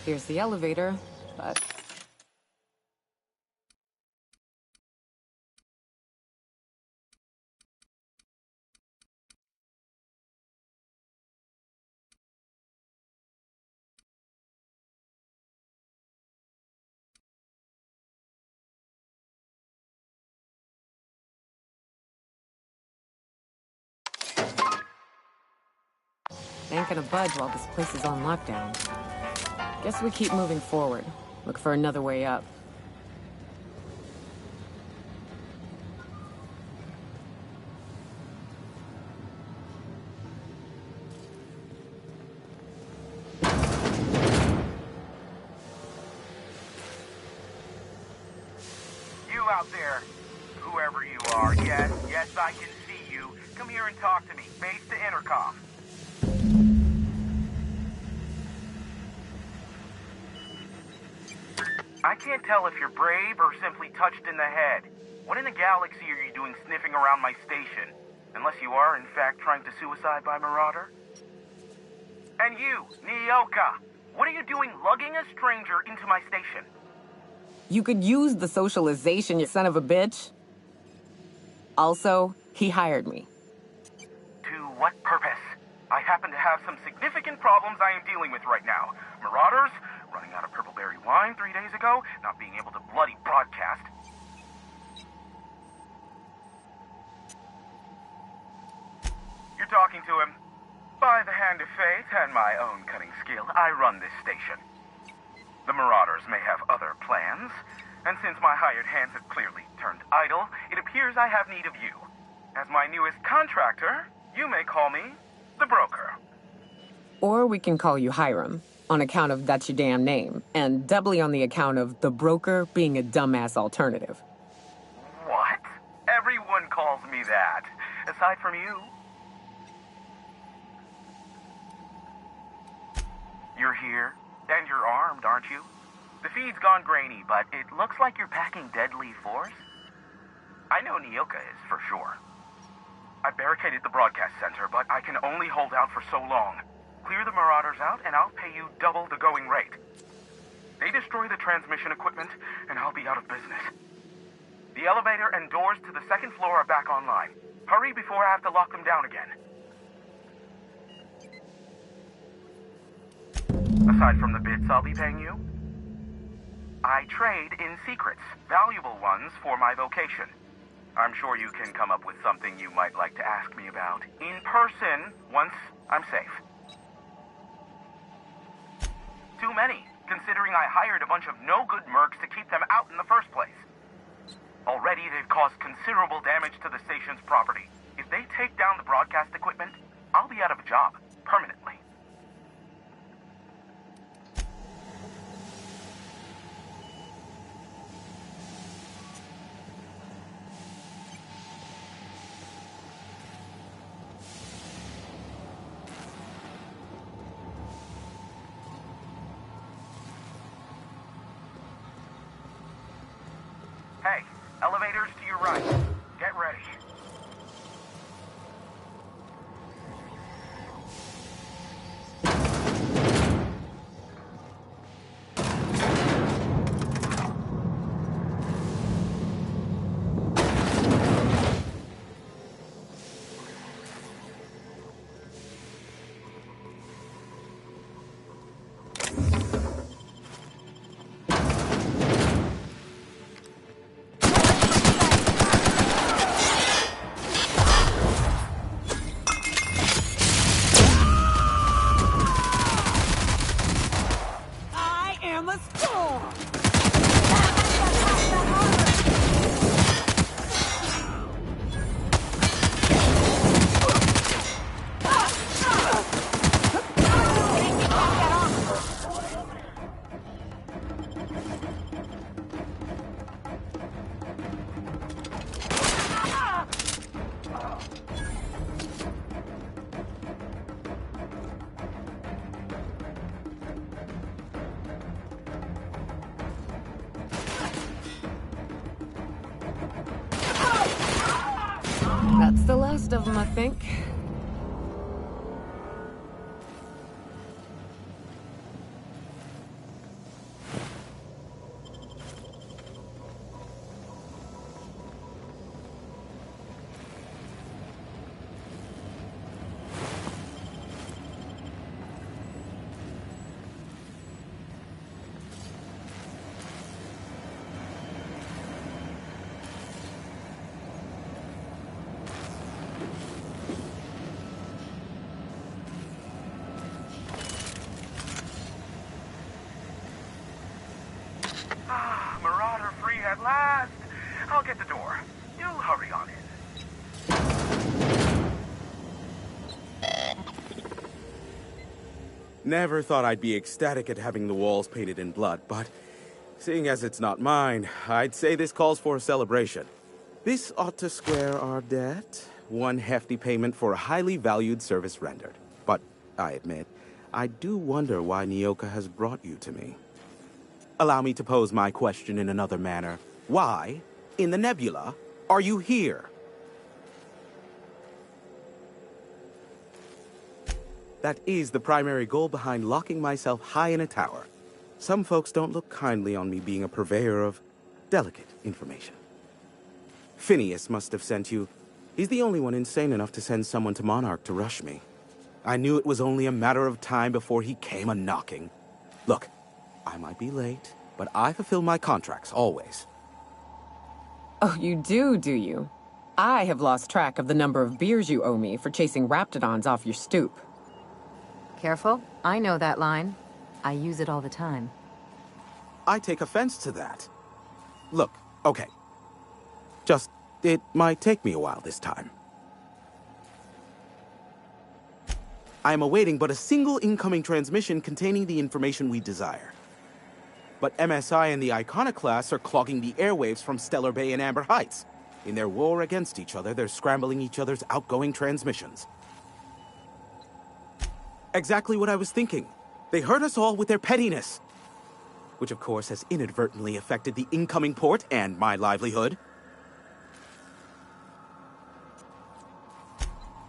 Here's the elevator, but... ain't gonna budge while this place is on lockdown. Guess we keep moving forward. Look for another way up. You out there, whoever you are, yes, I can see you. Come here and talk to me. Base to intercom. I can't tell if you're brave or simply touched in the head. What in the galaxy are you doing sniffing around my station? Unless you are, in fact, trying to suicide by Marauder? And you, Nyoka, what are you doing lugging a stranger into my station? You could use the socialization, you son of a bitch. Also, he hired me. To what purpose? I happen to have some significant problems I am dealing with right now. Marauders, running out of purple berry wine 3 days ago, not being able to bloody broadcast. You're talking to him. By the hand of fate and my own cunning skill, I run this station. The Marauders may have other plans, and since my hired hands have clearly turned idle, it appears I have need of you. As my newest contractor, you may call me the broker. Or we can call you Hiram, on account of that's your damn name, and doubly on the account of the broker being a dumbass alternative. What? Everyone calls me that, aside from you. You're here, and you're armed, aren't you? The feed's gone grainy, but it looks like you're packing deadly force. I know Nyoka is, for sure. I barricaded the broadcast center, but I can only hold out for so long. Clear the Marauders out, and I'll pay you double the going rate. They destroy the transmission equipment, and I'll be out of business. The elevator and doors to the second floor are back online. Hurry before I have to lock them down again. Aside from the bits I'll be paying you, I trade in secrets, valuable ones for my vocation. I'm sure you can come up with something you might like to ask me about in person once I'm safe. Too many, considering I hired a bunch of no-good mercs to keep them out in the first place. Already, they've caused considerable damage to the station's property. If they take down the broadcast equipment, I'll be out of a job, permanently. Hey, elevators to your right. Get ready. That's the last of them, I think. I'll get the door. You hurry on in. Never thought I'd be ecstatic at having the walls painted in blood, but seeing as it's not mine, I'd say this calls for a celebration. This ought to square our debt. One hefty payment for a highly valued service rendered. But I admit, I do wonder why Nyoka has brought you to me. Allow me to pose my question in another manner. Why, in the nebula, are you here? That is the primary goal behind locking myself high in a tower. Some folks don't look kindly on me being a purveyor of delicate information. Phineas must have sent you. He's the only one insane enough to send someone to Monarch to rush me. I knew it was only a matter of time before he came a-knocking. Look, I might be late, but I fulfill my contracts, always. Oh, you do you? I have lost track of the number of beers you owe me for chasing raptidons off your stoop. Careful, I know that line. I use it all the time. I take offense to that. Look, okay. Just, it might take me a while this time. I am awaiting but a single incoming transmission containing the information we desire. But MSI and the Iconoclasts are clogging the airwaves from Stellar Bay and Amber Heights. In their war against each other, they're scrambling each other's outgoing transmissions. Exactly what I was thinking. They hurt us all with their pettiness. Which of course has inadvertently affected the incoming port and my livelihood.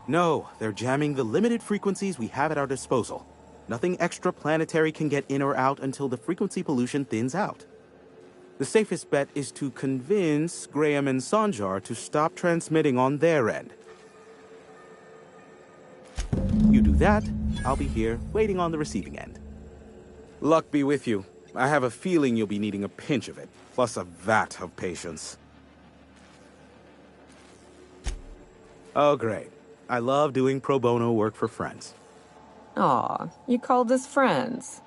No, they're jamming the limited frequencies we have at our disposal. Nothing extraplanetary can get in or out until the frequency pollution thins out. The safest bet is to convince Graham and Sanjar to stop transmitting on their end. You do that, I'll be here, waiting on the receiving end. Luck be with you. I have a feeling you'll be needing a pinch of it, plus a vat of patience. Oh, great. I love doing pro bono work for friends. Aw, you called us friends.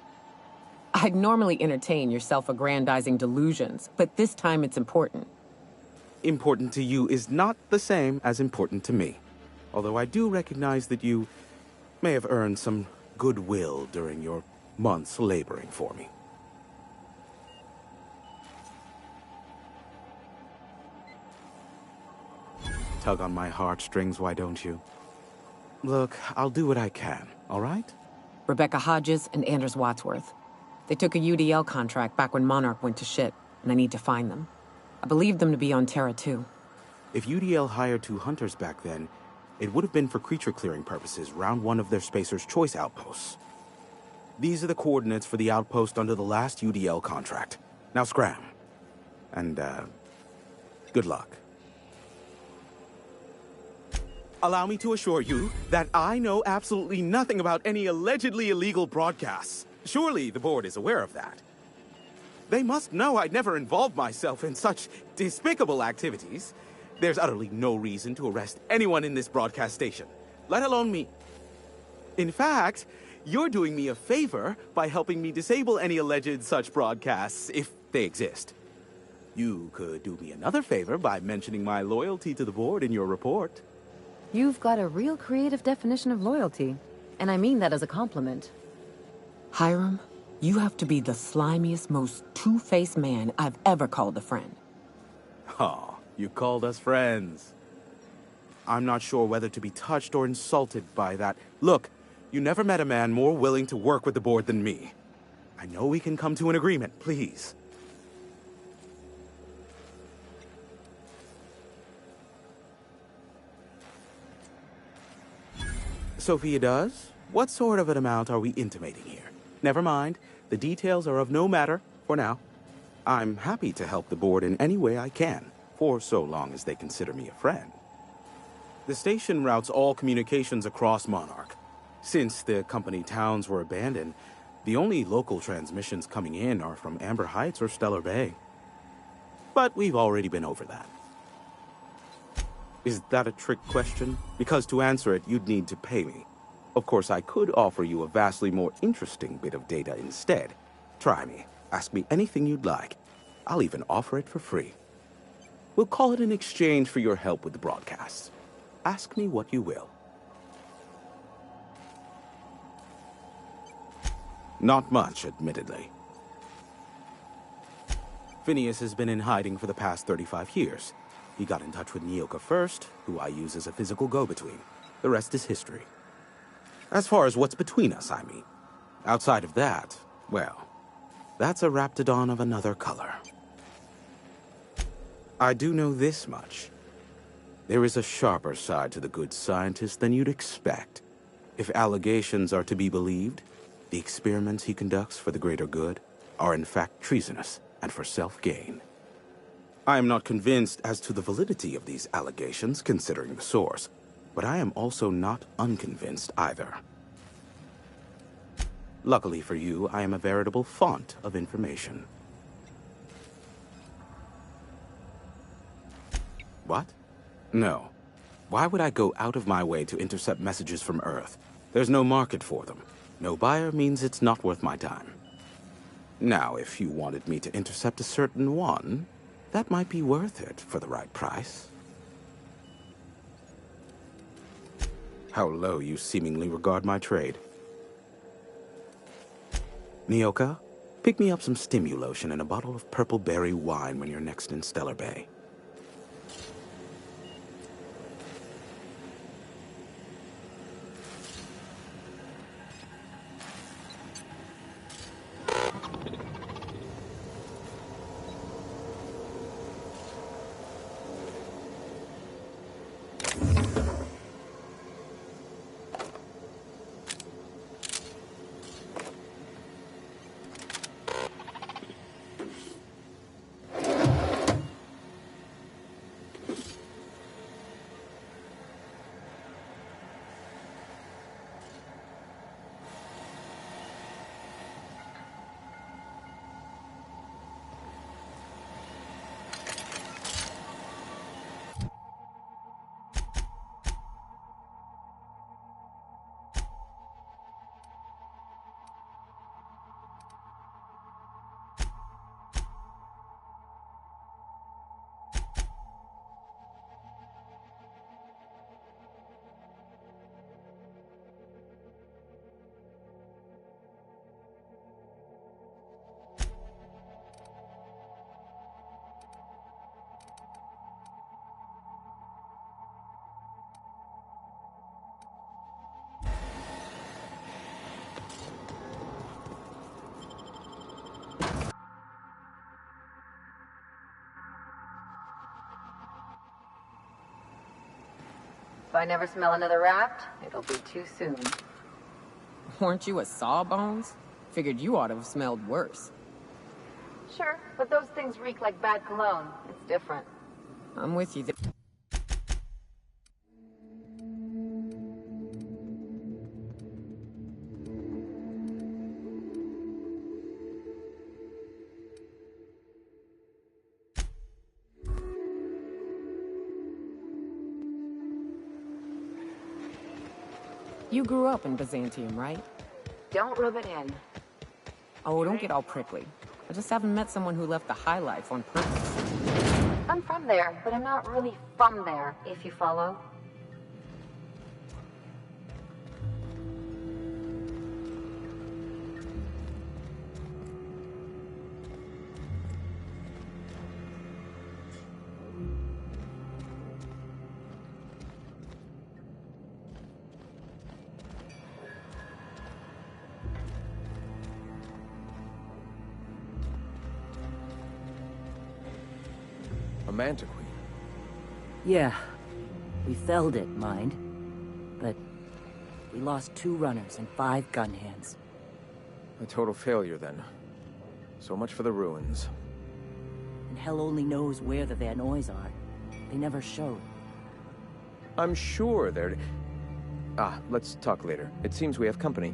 I'd normally entertain your self-aggrandizing delusions, but this time it's important. Important to you is not the same as important to me. Although I do recognize that you may have earned some goodwill during your months laboring for me. Tug on my heartstrings, why don't you? Look, I'll do what I can, all right? Rebecca Hodges and Anders Wadsworth. They took a UDL contract back when Monarch went to shit, and I need to find them. I believe them to be on Terra 2. If UDL hired 2 hunters back then, it would have been for creature clearing purposes round one of their Spacer's Choice outposts. These are the coordinates for the outpost under the last UDL contract. Now scram. And, good luck. Allow me to assure you that I know absolutely nothing about any allegedly illegal broadcasts. Surely the board is aware of that. They must know I'd never involved myself in such despicable activities. There's utterly no reason to arrest anyone in this broadcast station, let alone me. In fact, you're doing me a favor by helping me disable any alleged such broadcasts, if they exist. You could do me another favor by mentioning my loyalty to the board in your report. You've got a real creative definition of loyalty, and I mean that as a compliment. Hiram, you have to be the slimiest, most two-faced man I've ever called a friend. Oh, you called us friends. I'm not sure whether to be touched or insulted by that. Look, you never met a man more willing to work with the board than me. I know we can come to an agreement, please. Sophia does? What sort of an amount are we intimating here? Never mind. The details are of no matter for now. I'm happy to help the board in any way I can, for so long as they consider me a friend. The station routes all communications across Monarch. Since the company towns were abandoned, the only local transmissions coming in are from Amber Heights or Stellar Bay. But we've already been over that. Is that a trick question? Because to answer it, you'd need to pay me. Of course, I could offer you a vastly more interesting bit of data instead. Try me. Ask me anything you'd like. I'll even offer it for free. We'll call it an exchange for your help with the broadcasts. Ask me what you will. Not much, admittedly. Phineas has been in hiding for the past 35 years. He got in touch with Nyoka first, who I use as a physical go-between. The rest is history. As far as what's between us, I mean. Outside of that, well, that's a Raptidon of another color. I do know this much. There is a sharper side to the good scientist than you'd expect. If allegations are to be believed, the experiments he conducts for the greater good are in fact treasonous and for self-gain. I am not convinced as to the validity of these allegations, considering the source, but I am also not unconvinced either. Luckily for you, I am a veritable font of information. What? No. Why would I go out of my way to intercept messages from Earth? There's no market for them. No buyer means it's not worth my time. Now, if you wanted me to intercept a certain one, that might be worth it for the right price. How low you seemingly regard my trade. Nyoka, pick me up some Stimulotion and a bottle of purple berry wine when you're next in Stellar Bay. If I never smell another raft, it'll be too soon. Weren't you a Sawbones? Figured you ought to have smelled worse. Sure, but those things reek like bad cologne. It's different. I'm with you there. You grew up in Byzantium, right? Don't rub it in. Oh, don't get all prickly. I just haven't met someone who left the high life on purpose. I'm from there, but I'm not really from there, if you follow. A Mantiqueen? Yeah. We felled it, mind. But we lost 2 runners and 5 gun hands. A total failure, then. So much for the ruins. And hell only knows where the Van Oys are. They never showed. I'm sure they're... Ah, let's talk later. It seems we have company.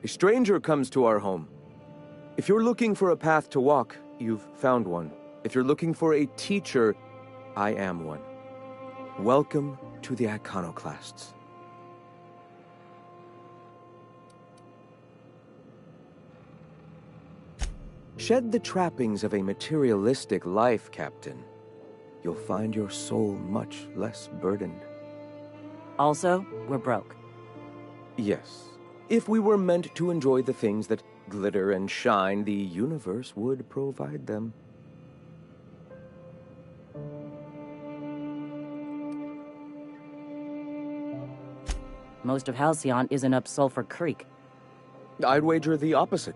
A stranger comes to our home. If you're looking for a path to walk, you've found one. If you're looking for a teacher, I am one. Welcome to the Iconoclasts. Shed the trappings of a materialistic life, Captain. You'll find your soul much less burdened. Also, we're broke. Yes. If we were meant to enjoy the things that glitter and shine, the universe would provide them. Most of Halcyon isn't up Sulphur Creek. I'd wager the opposite.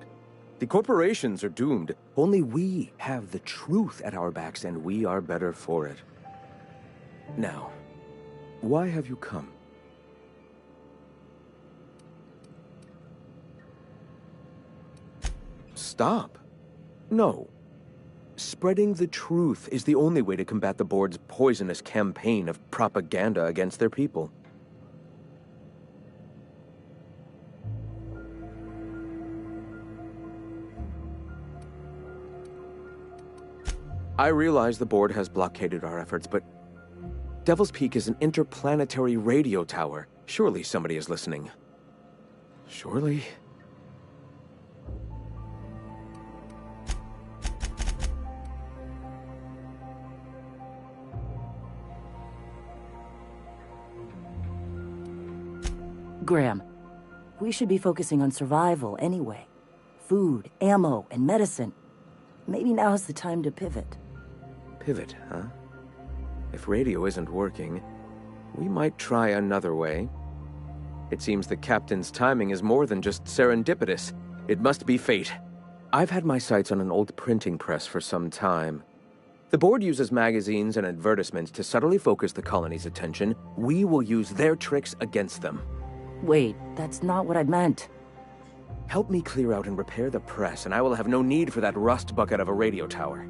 The corporations are doomed. Only we have the truth at our backs, and we are better for it. Now, why have you come? Stop. No. Spreading the truth is the only way to combat the board's poisonous campaign of propaganda against their people. I realize the board has blockaded our efforts, but Devil's Peak is an interplanetary radio tower. Surely somebody is listening. Surely? Graham, we should be focusing on survival anyway. Food, ammo, and medicine. Maybe now's the time to pivot. Pivot, huh? If radio isn't working, we might try another way. It seems the captain's timing is more than just serendipitous. It must be fate. I've had my sights on an old printing press for some time. The board uses magazines and advertisements to subtly focus the colony's attention. We will use their tricks against them. Wait, that's not what I meant. Help me clear out and repair the press, and I will have no need for that rust bucket of a radio tower.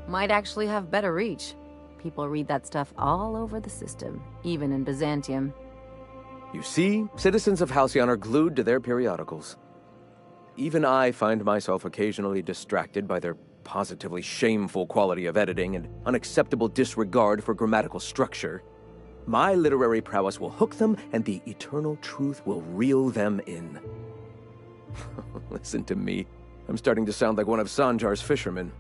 Might actually have better reach. People read that stuff all over the system, even in Byzantium. You see, citizens of Halcyon are glued to their periodicals. Even I find myself occasionally distracted by their positively shameful quality of editing and unacceptable disregard for grammatical structure. My literary prowess will hook them, and the eternal truth will reel them in. Listen to me. I'm starting to sound like one of Sanjar's fishermen.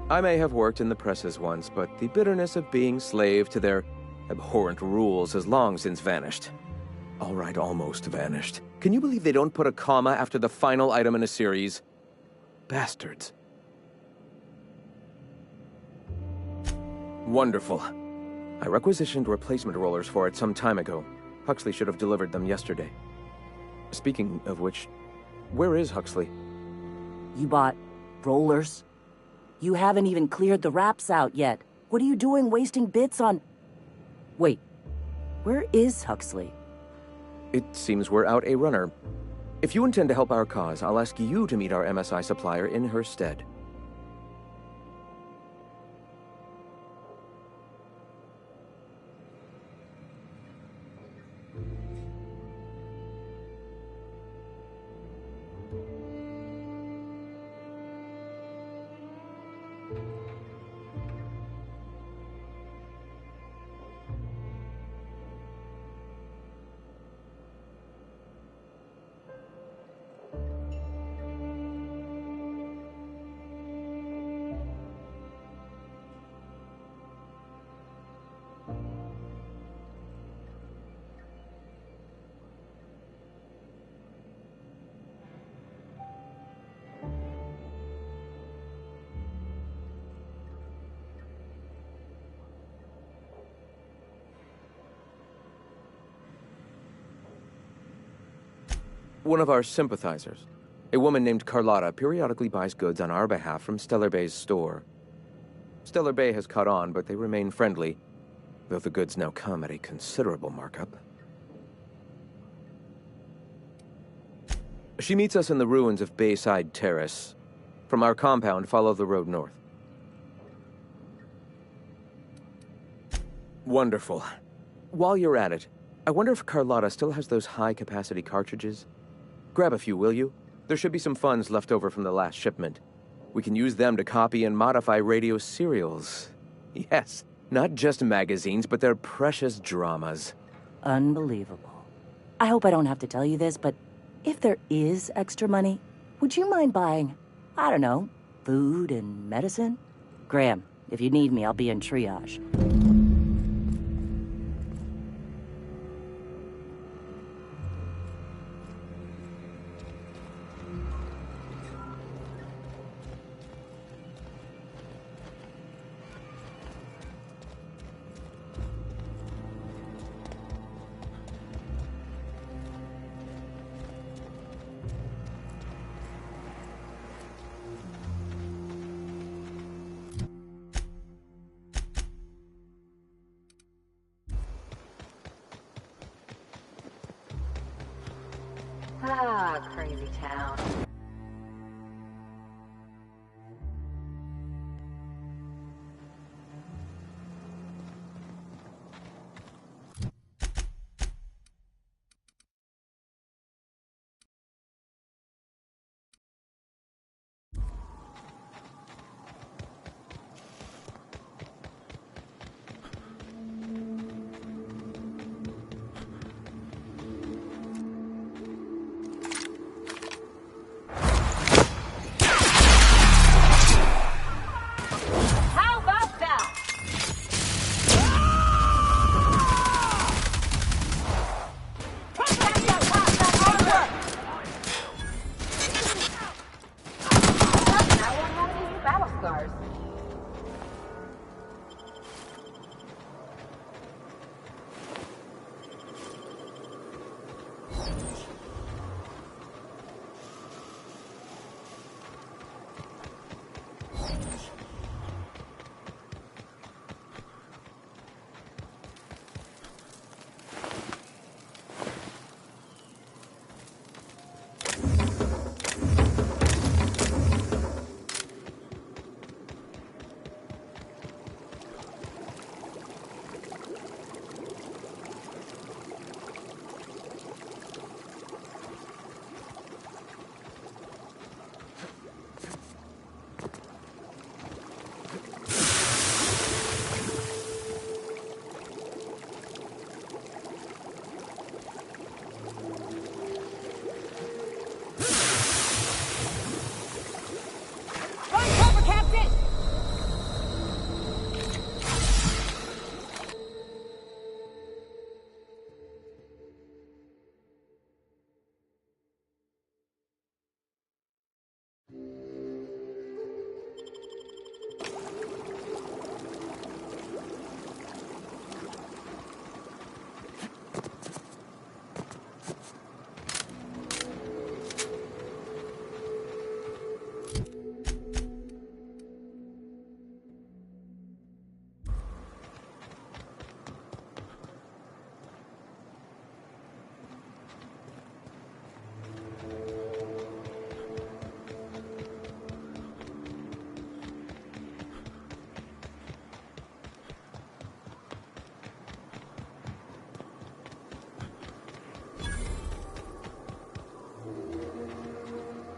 I may have worked in the presses once, but the bitterness of being slave to their abhorrent rules has long since vanished. All right, almost vanished. Can you believe they don't put a comma after the final item in a series? Bastards. Wonderful. I requisitioned replacement rollers for it some time ago. Huxley should have delivered them yesterday. Speaking of which, where is Huxley? You bought rollers? You haven't even cleared the wraps out yet. What are you doing wasting bits on... Wait, where is Huxley? It seems we're out a runner. If you intend to help our cause, I'll ask you to meet our MSI supplier in her stead. One of our sympathizers, a woman named Carlotta, periodically buys goods on our behalf from Stellar Bay's store. Stellar Bay has caught on, but they remain friendly, though the goods now come at a considerable markup. She meets us in the ruins of Bayside Terrace. From our compound, follow the road north. Wonderful. While you're at it, I wonder if Carlotta still has those high-capacity cartridges? Grab a few, will you? There should be some funds left over from the last shipment. We can use them to copy and modify radio serials. Yes, not just magazines, but their precious dramas. Unbelievable. I hope I don't have to tell you this, but if there is extra money, would you mind buying, I don't know, food and medicine? Graham, if you need me, I'll be in triage. Ah, crazy town.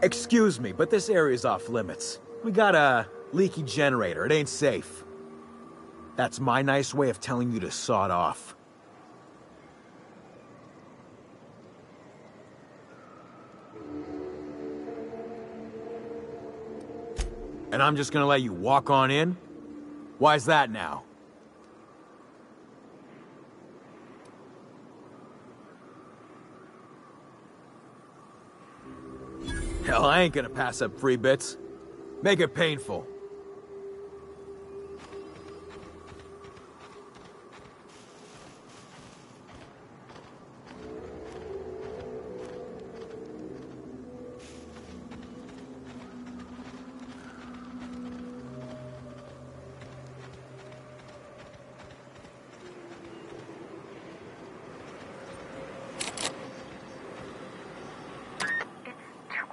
Excuse me, but this area's off limits. We got a leaky generator. It ain't safe. That's my nice way of telling you to sod off. And I'm just gonna let you walk on in? Why's that now? Hell, I ain't gonna pass up free bits. Make it painful.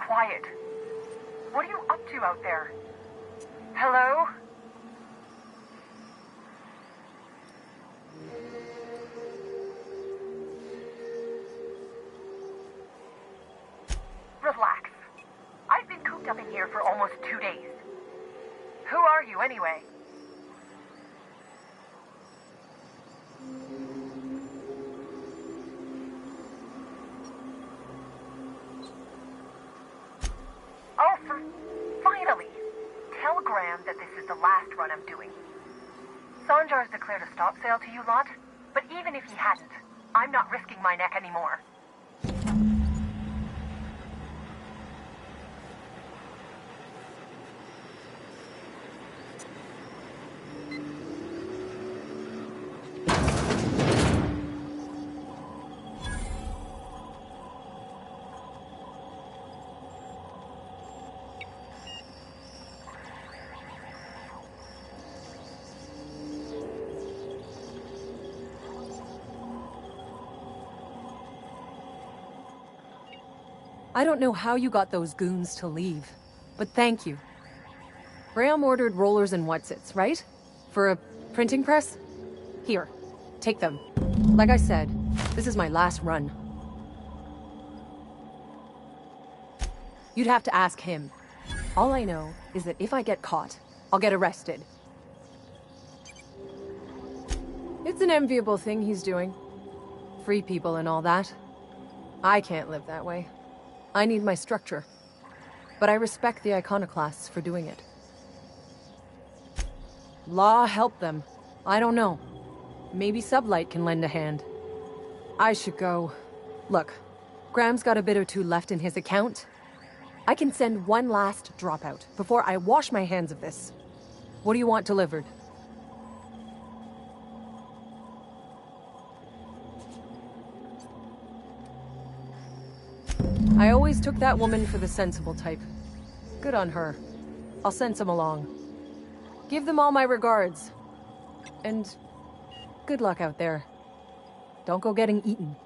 Quiet. What are you up to out there? Hello? Relax. I've been cooped up in here for almost 2 days. Who are you, anyway? Finally! Tell Graham that this is the last run I'm doing. Sanjar's declared a stop sale to you lot, but even if he hadn't, I'm not risking my neck anymore. I don't know how you got those goons to leave, but thank you. Graham ordered rollers and whatsits, right? For a printing press? Here, take them. Like I said, this is my last run. You'd have to ask him. All I know is that if I get caught, I'll get arrested. It's an enviable thing he's doing. Free people and all that. I can't live that way. I need my structure. But I respect the iconoclasts for doing it. Law help them. I don't know. Maybe Sublight can lend a hand. I should go. Look, Graham's got a bit or two left in his account. I can send one last dropout before I wash my hands of this. What do you want delivered? I always took that woman for the sensible type. Good on her. I'll send some along. Give them all my regards. And good luck out there. Don't go getting eaten.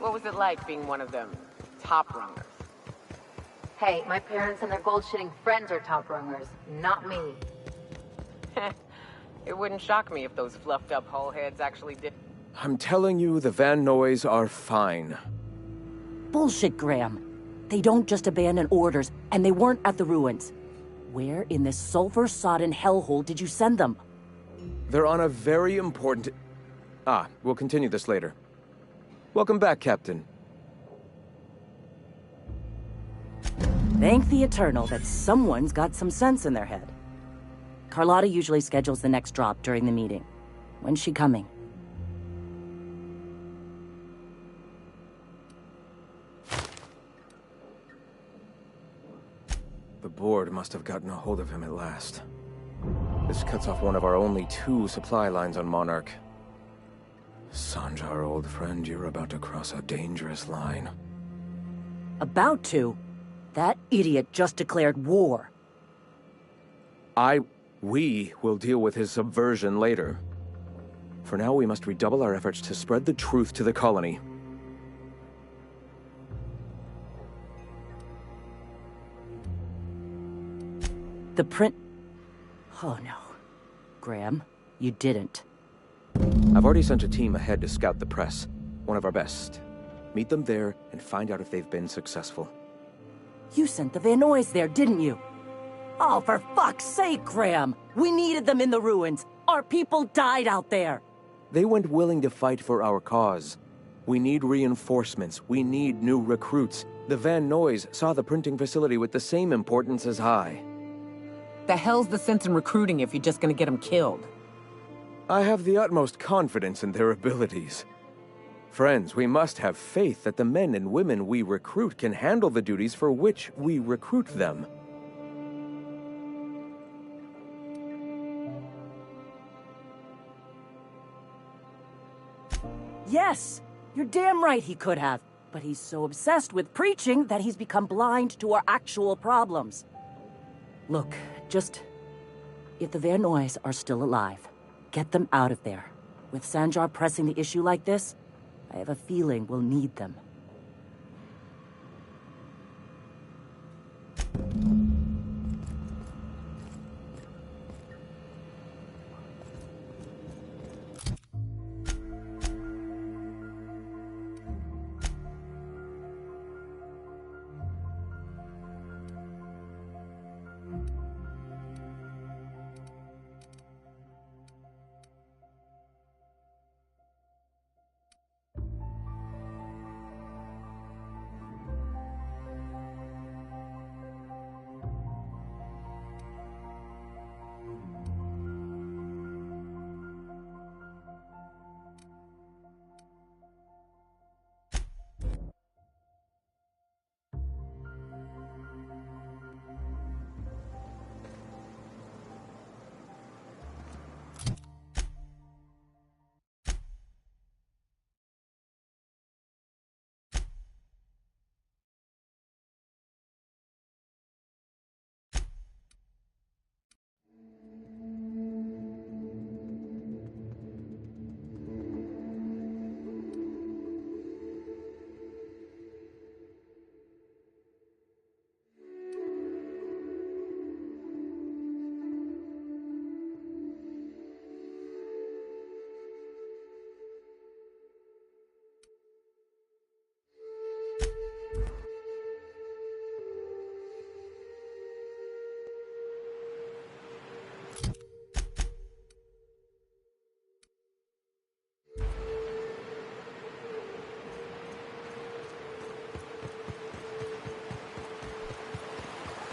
What was it like being one of them top runners? Hey, my parents and their gold-shitting friends are top rungers, not me. It wouldn't shock me if those fluffed-up hull heads actually did. I'm telling you, the Van Noys are fine. Bullshit, Graham. They don't just abandon orders, and they weren't at the ruins. Where in this sulfur-sodden hellhole did you send them? They're on a very important... we'll continue this later. Welcome back, Captain. Thank the Eternal that someone's got some sense in their head. Carlotta usually schedules the next drop during the meeting. When's she coming? The board must have gotten a hold of him at last. This cuts off one of our only 2 supply lines on Monarch. Sanjar, old friend, you're about to cross a dangerous line. About to? That idiot just declared war. We will deal with his subversion later. For now, we must redouble our efforts to spread the truth to the colony. The print... Oh no. Graham, you didn't. I've already sent a team ahead to scout the press. One of our best. Meet them there and find out if they've been successful. You sent the Van Noys there, didn't you? Oh, for fuck's sake, Graham! We needed them in the ruins! Our people died out there! They went willing to fight for our cause. We need reinforcements. We need new recruits. The Van Noys saw the printing facility with the same importance as I. The hell's the sense in recruiting if you're just gonna get them killed? I have the utmost confidence in their abilities. Friends, we must have faith that the men and women we recruit can handle the duties for which we recruit them. Yes! You're damn right he could have. But he's so obsessed with preaching that he's become blind to our actual problems. Look, if the Van Noys are still alive, get them out of there. With Sanjar pressing the issue like this, I have a feeling we'll need them.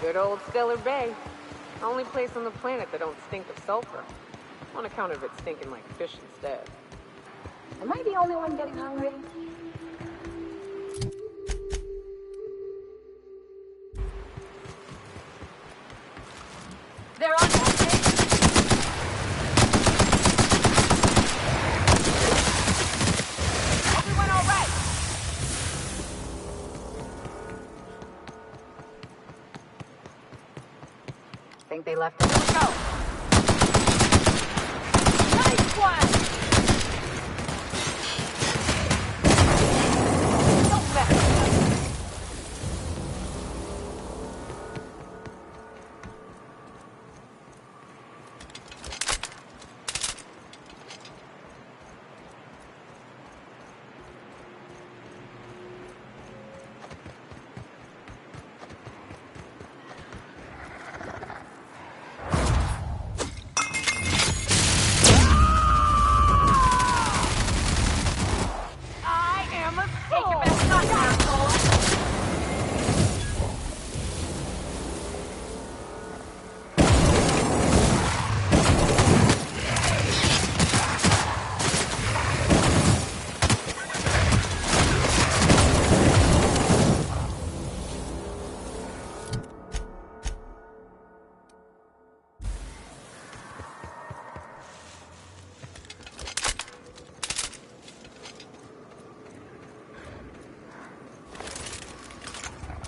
Good old Stellar Bay. Only place on the planet that don't stink of sulfur. On account of it stinking like fish instead. Am I the only one getting hungry? They're on that station. Everyone all right? Think they left us. Let's go. Nice one!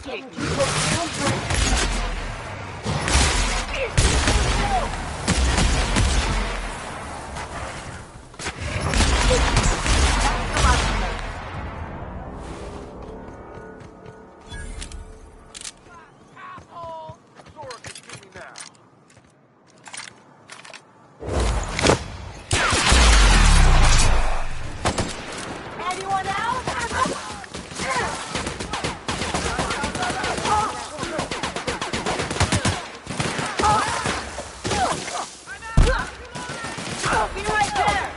Anyone else? Be right there!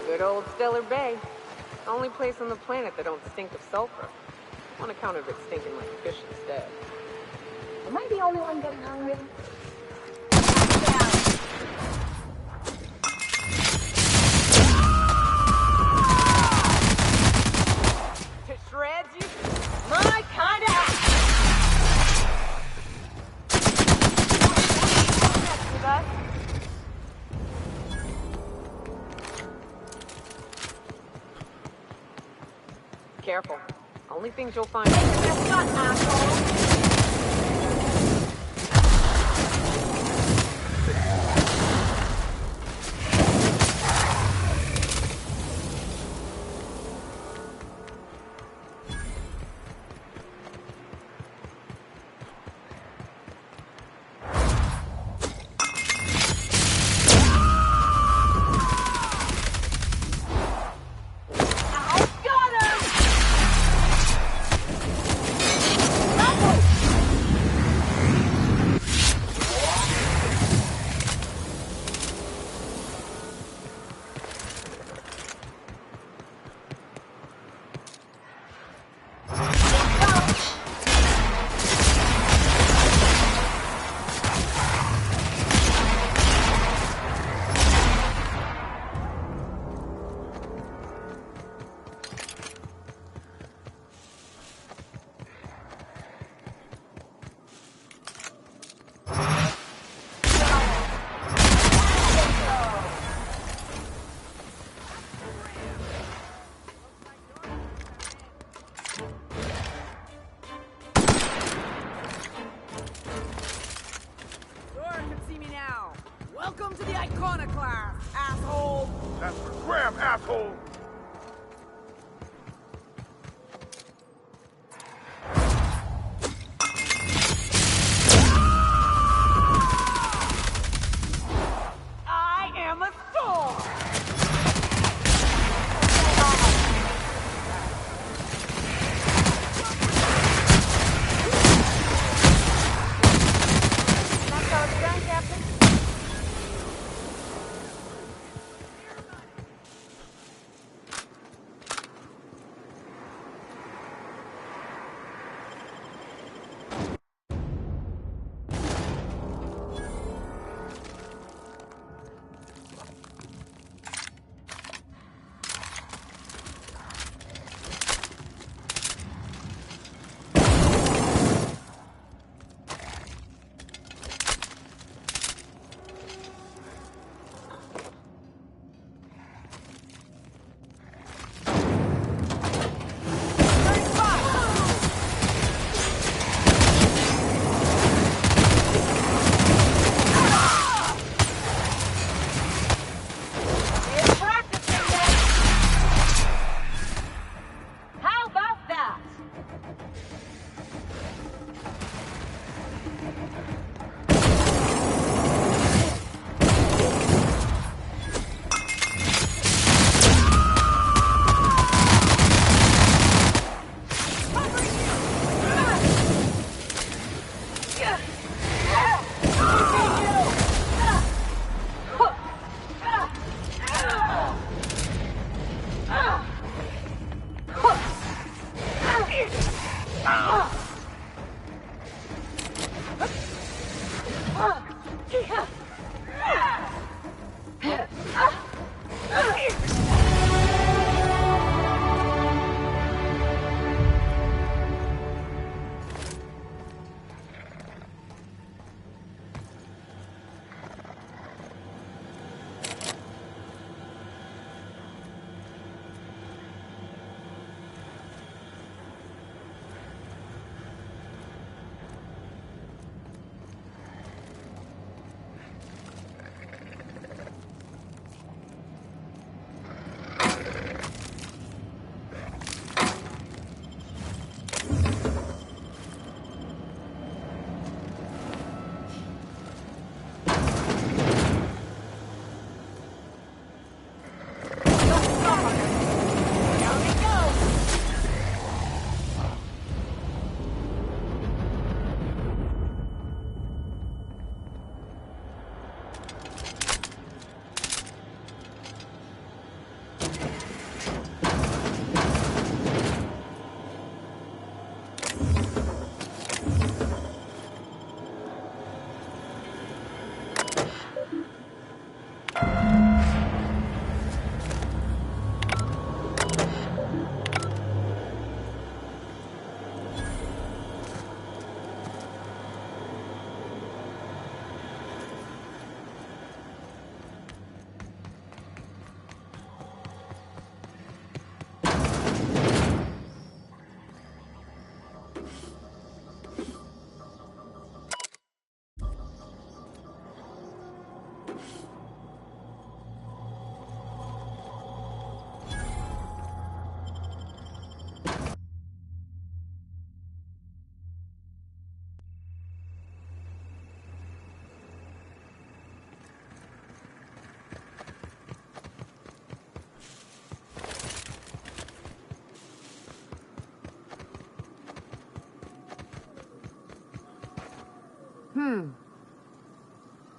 Good old Stellar Bay. Only place on the planet that don't stink of sulfur. On account of it stinking like fish instead. Am I the only one getting hungry? To shreds, you? My kind of with us. Careful. Only things you'll find. Guess not, asshole! Welcome to the Iconoclast, asshole! That's for Graham, asshole! I am a storm! That's how it's done, Captain.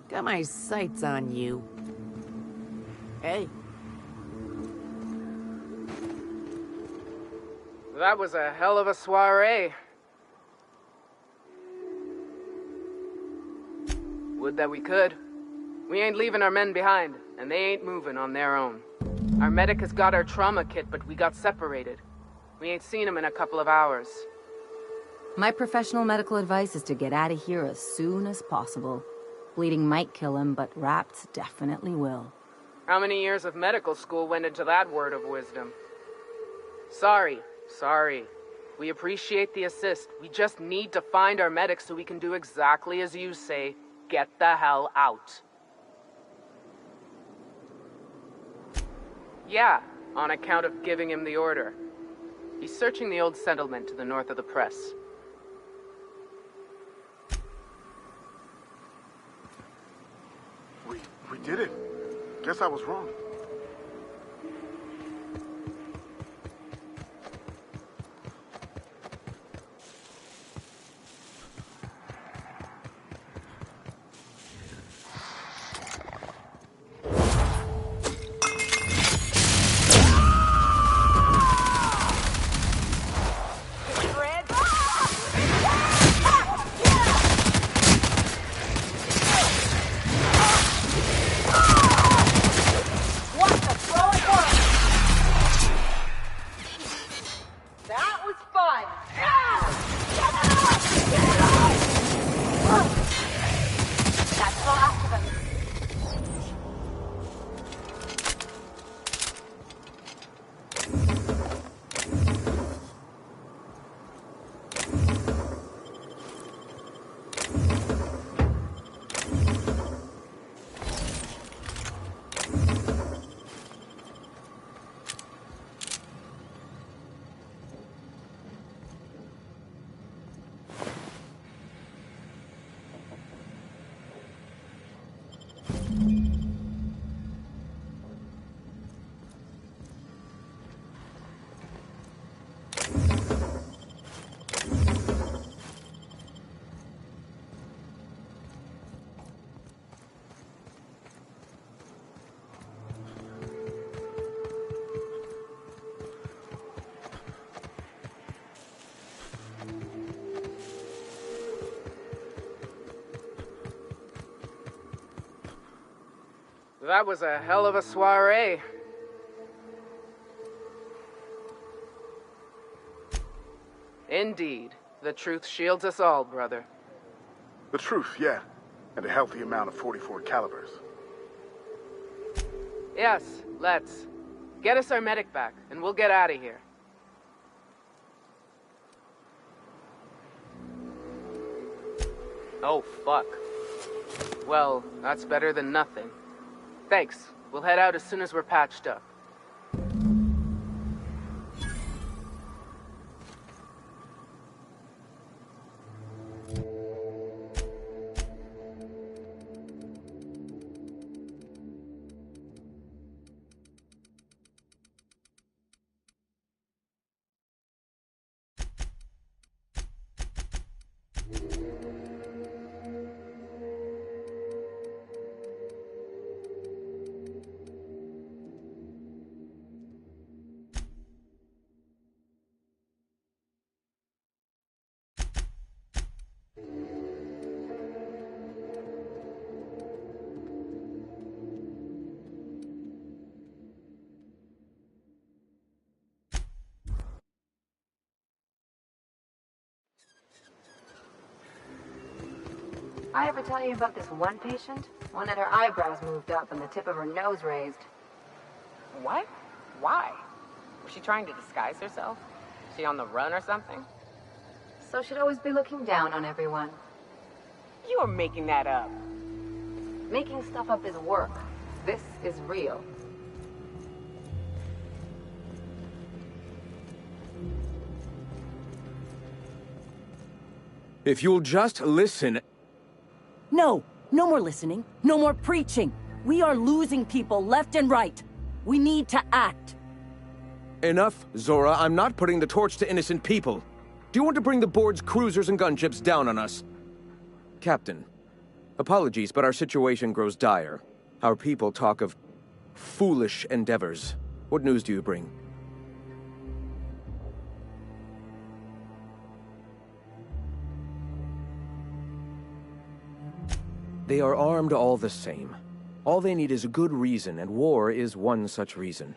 Got my sights on you. Hey. That was a hell of a soiree. Would that we could. We ain't leaving our men behind, and they ain't moving on their own. Our medic has got our trauma kit, but we got separated. We ain't seen him in a couple of hours. My professional medical advice is to get out of here as soon as possible. Bleeding might kill him, but wrapped definitely will. How many years of medical school went into that word of wisdom? Sorry. We appreciate the assist. We just need to find our medic so we can do exactly as you say. Get the hell out. Yeah, on account of giving him the order. He's searching the old settlement to the north of the press. We did it. Guess I was wrong. That was a hell of a soiree. Indeed. The truth shields us all, brother. The truth, yeah. And a healthy amount of 44 calibers. Yes, let's. Get us our medic back, and we'll get out of here. Oh, fuck. Well, that's better than nothing. Thanks. We'll head out as soon as we're patched up. I ever tell you about this one patient? One had her eyebrows moved up and the tip of her nose raised. What? Why? Was she trying to disguise herself? Is she on the run or something? So she'd always be looking down on everyone. You are making that up. Making stuff up is work. This is real. If you'll just listen... No, no more listening. No more preaching. We are losing people left and right. We need to act. Enough, Zora. I'm not putting the torch to innocent people. Do you want to bring the board's cruisers and gunships down on us? Captain, apologies, but our situation grows dire. Our people talk of foolish endeavors. What news do you bring? They are armed all the same. All they need is a good reason, and war is one such reason.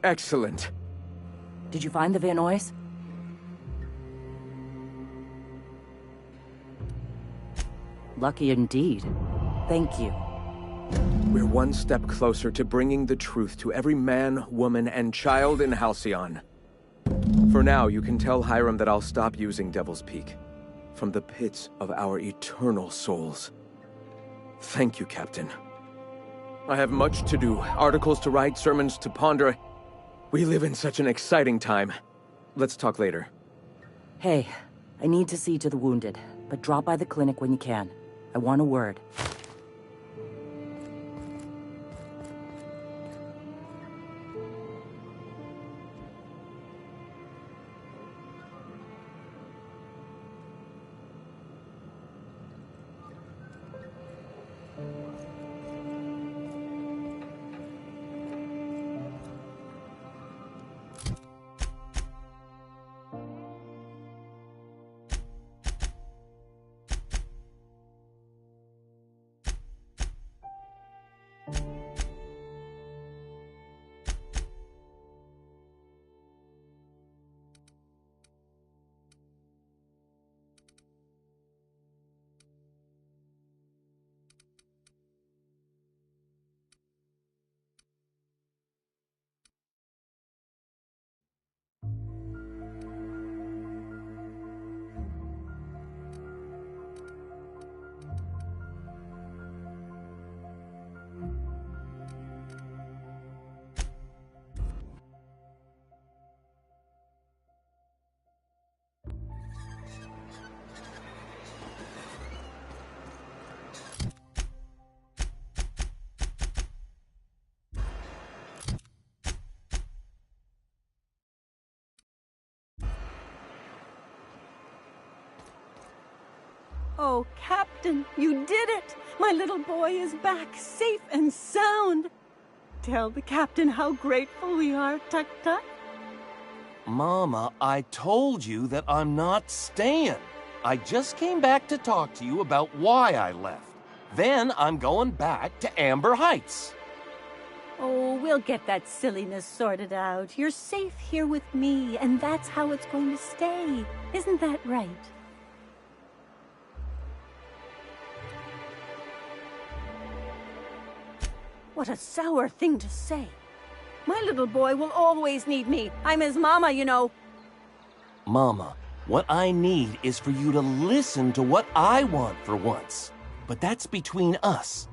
Excellent. Did you find the Vanois? Lucky indeed. Thank you. We're one step closer to bringing the truth to every man, woman, and child in Halcyon. For now, you can tell Hiram that I'll stop using Devil's Peak. From the pits of our eternal souls. Thank you, Captain. I have much to do. Articles to write, sermons to ponder. We live in such an exciting time. Let's talk later. Hey, I need to see to the wounded, but drop by the clinic when you can. I want a word. Oh, Captain, you did it! My little boy is back, safe and sound. Tell the Captain how grateful we are, Tuk Tuk. Mama, I told you that I'm not staying. I just came back to talk to you about why I left. Then I'm going back to Amber Heights. Oh, we'll get that silliness sorted out. You're safe here with me, and that's how it's going to stay. Isn't that right? What a sour thing to say. My little boy will always need me. I'm his mama, you know. Mama, what I need is for you to listen to what I want for once. But that's between us.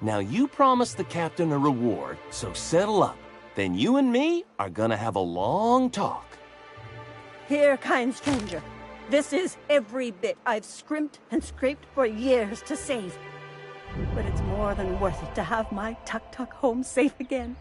Now you promised the captain a reward, so settle up. Then you and me are gonna have a long talk. Here, kind stranger. This is every bit I've scrimped and scraped for years to save. But it's more than worth it to have my Tuk Tuk home safe again.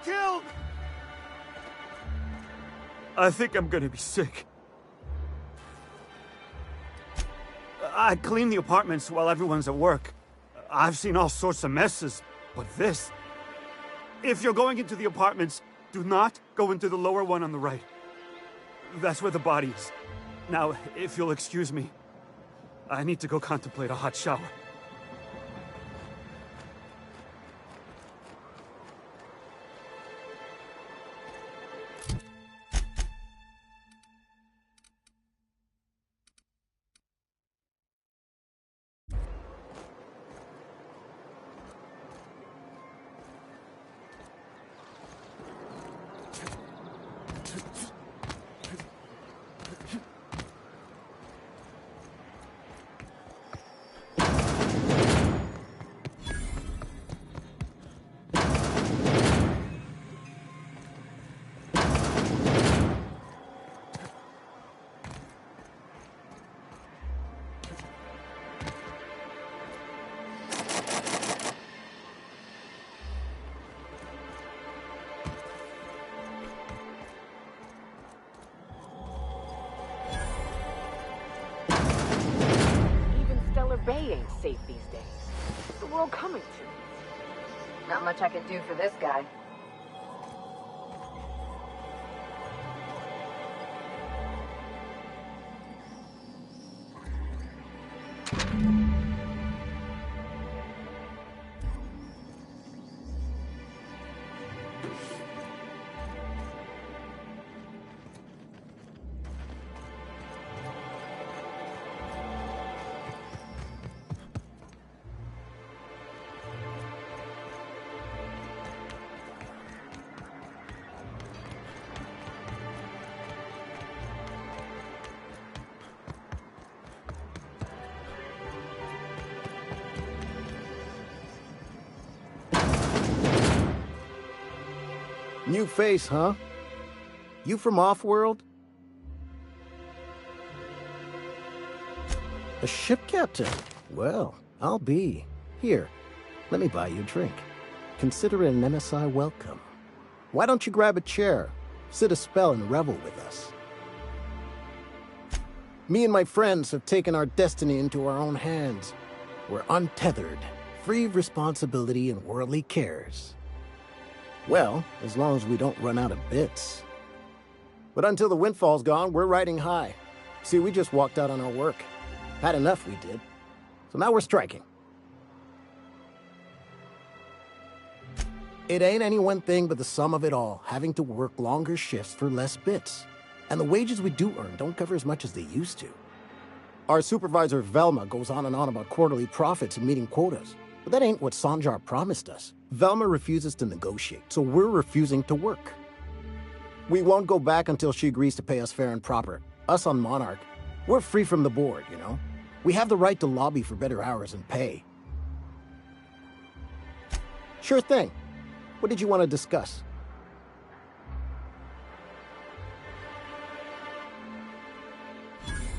Killed! I think I'm gonna be sick. I clean the apartments while everyone's at work. I've seen all sorts of messes, but this... If you're going into the apartments, do not go into the lower one on the right. That's where the body is. Now, if you'll excuse me, I need to go contemplate a hot shower. Bay ain't safe these days. What's the world coming to? Not much I can do for this guy. New face, huh? You from Off-World? A ship captain? Well, I'll be. Here, let me buy you a drink. Consider it an MSI welcome. Why don't you grab a chair, sit a spell, and revel with us? Me and my friends have taken our destiny into our own hands. We're untethered, free of responsibility and worldly cares. Well, as long as we don't run out of bits. But until the windfall's gone, we're riding high. See, we just walked out on our work. Had enough, we did. So now we're striking. It ain't any one thing but the sum of it all, having to work longer shifts for less bits. And the wages we do earn don't cover as much as they used to. Our supervisor, Velma, goes on and on about quarterly profits and meeting quotas. But that ain't what Sanjar promised us. Velma refuses to negotiate, so we're refusing to work. We won't go back until she agrees to pay us fair and proper. Us on Monarch, we're free from the board, you know? We have the right to lobby for better hours and pay. Sure thing. What did you want to discuss?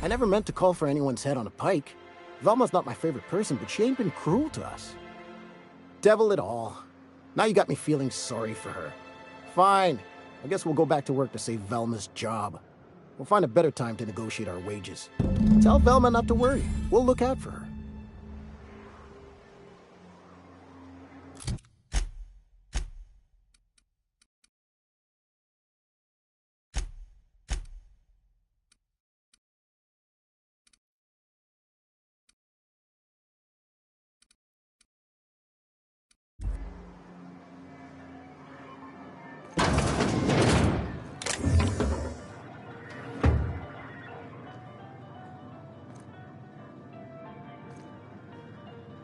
I never meant to call for anyone's head on a pike. Velma's not my favorite person, but she ain't been cruel to us. Devil it all. Now you got me feeling sorry for her. Fine. I guess we'll go back to work to save Velma's job. We'll find a better time to negotiate our wages. Tell Velma not to worry. We'll look out for her.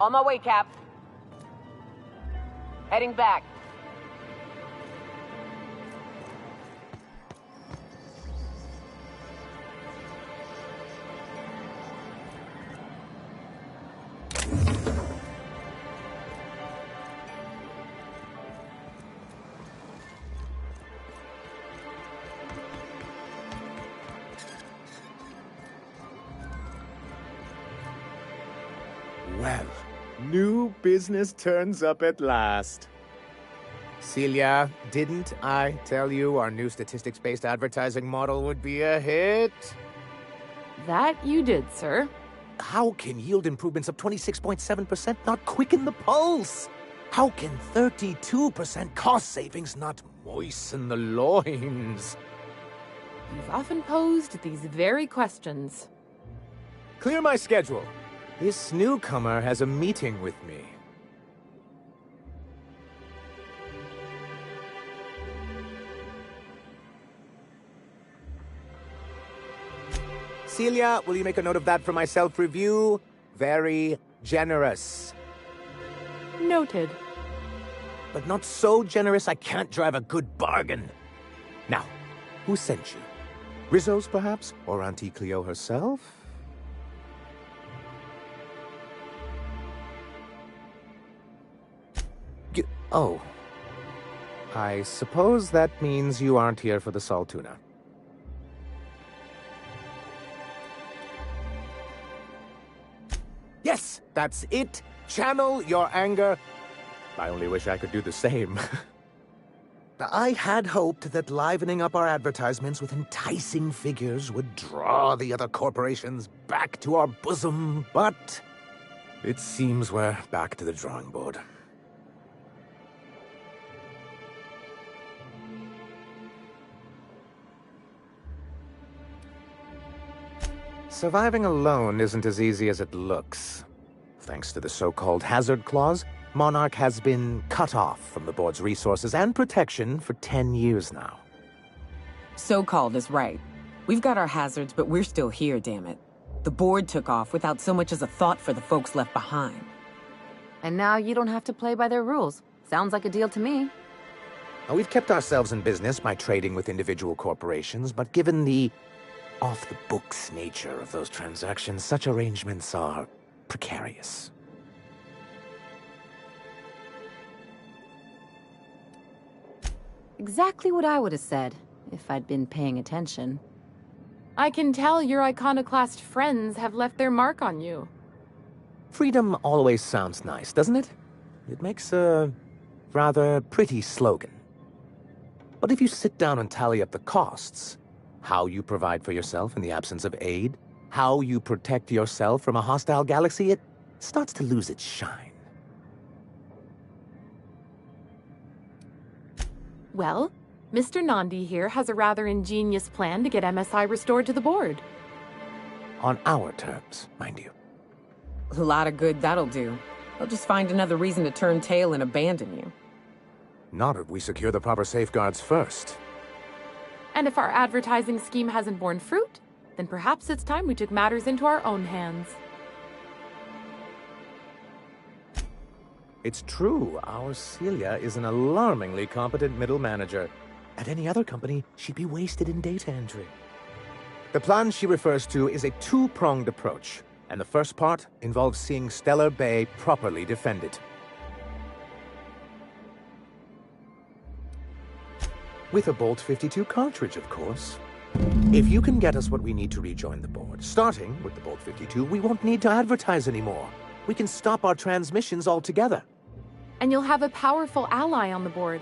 On my way, Cap. Heading back. Well, new business turns up at last. Celia, didn't I tell you our new statistics-based advertising model would be a hit? That you did, sir. How can yield improvements of 26.7% not quicken the pulse? How can 32% cost savings not moisten the loins? You've often posed these very questions. Clear my schedule. This newcomer has a meeting with me. Celia, will you make a note of that for my self-review? Very generous. Noted. But not so generous I can't drive a good bargain. Now, who sent you? Rizzo's, perhaps? Or Auntie Cleo herself? Oh. I suppose that means you aren't here for the Saltuna. Yes, that's it. Channel your anger. I only wish I could do the same. I had hoped that livening up our advertisements with enticing figures would draw the other corporations back to our bosom, but it seems we're back to the drawing board. Surviving alone isn't as easy as it looks. Thanks to the so-called hazard clause, Monarch has been cut off from the board's resources and protection for 10 years now. So-called is right. We've got our hazards, but we're still here, damn it. The board took off without so much as a thought for the folks left behind. And now you don't have to play by their rules. Sounds like a deal to me. Now, we've kept ourselves in business by trading with individual corporations, but given the off-the-books nature of those transactions, such arrangements are precarious. Exactly what I would have said, if I'd been paying attention. I can tell your iconoclast friends have left their mark on you. Freedom always sounds nice, doesn't it? It makes a rather pretty slogan. But if you sit down and tally up the costs, how you provide for yourself in the absence of aid, how you protect yourself from a hostile galaxy, it starts to lose its shine. Well, Mr. Nandi here has a rather ingenious plan to get MSI restored to the board. On our terms, mind you. A lot of good that'll do. They'll just find another reason to turn tail and abandon you. Not if we secure the proper safeguards first. And if our advertising scheme hasn't borne fruit, then perhaps it's time we took matters into our own hands. It's true, our Celia is an alarmingly competent middle manager. At any other company, she'd be wasted in data entry. The plan she refers to is a two-pronged approach, and the first part involves seeing Stellar Bay properly defended. With a Bolt 52 cartridge, of course. If you can get us what we need to rejoin the board, starting with the Bolt 52, we won't need to advertise anymore. We can stop our transmissions altogether. And you'll have a powerful ally on the board.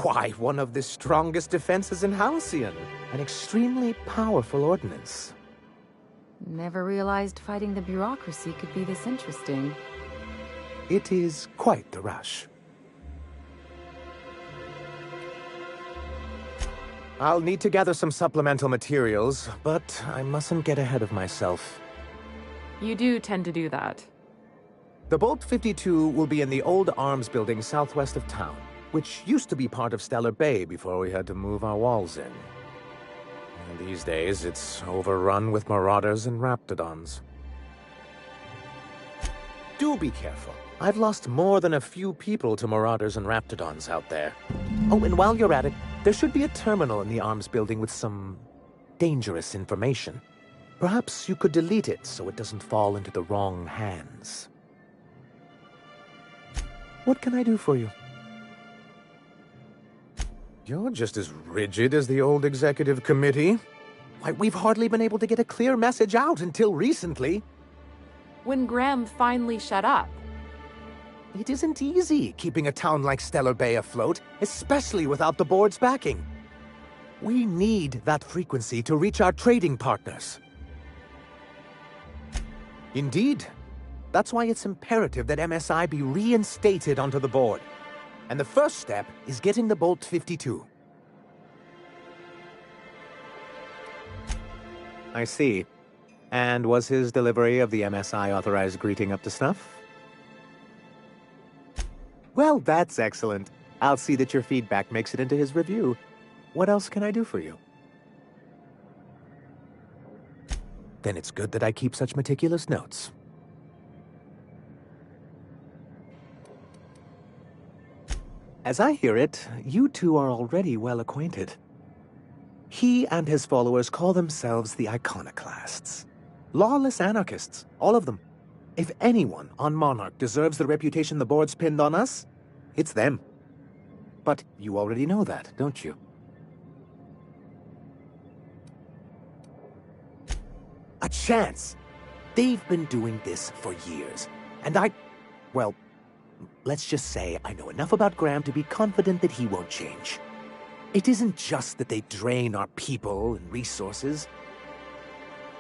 Why, one of the strongest defenses in Halcyon. An extremely powerful ordnance. Never realized fighting the bureaucracy could be this interesting. It is quite the rush. I'll need to gather some supplemental materials, but I mustn't get ahead of myself. You do tend to do that. The Bolt 52 will be in the old arms building southwest of town, which used to be part of Stellar Bay before we had to move our walls in. And these days, it's overrun with marauders and raptidons. Do be careful. I've lost more than a few people to marauders and raptidons out there. Oh, and while you're at it, there should be a terminal in the arms building with some dangerous information. Perhaps you could delete it so it doesn't fall into the wrong hands. What can I do for you? You're just as rigid as the old executive committee. Why, we've hardly been able to get a clear message out until recently. When Graham finally shut up. It isn't easy keeping a town like Stellar Bay afloat, especially without the board's backing. We need that frequency to reach our trading partners. Indeed. That's why it's imperative that MSI be reinstated onto the board. And the first step is getting the Bolt 52. I see. And was his delivery of the MSI authorized greeting up to snuff? Well, that's excellent. I'll see that your feedback makes it into his review. What else can I do for you? Then it's good that I keep such meticulous notes. As I hear it, you two are already well acquainted. He and his followers call themselves the Iconoclasts. Lawless anarchists, all of them. If anyone on Monarch deserves the reputation the board's pinned on us, it's them. But you already know that, don't you? A chance! They've been doing this for years, and well, let's just say I know enough about Graham to be confident that he won't change. It isn't just that they drain our people and resources.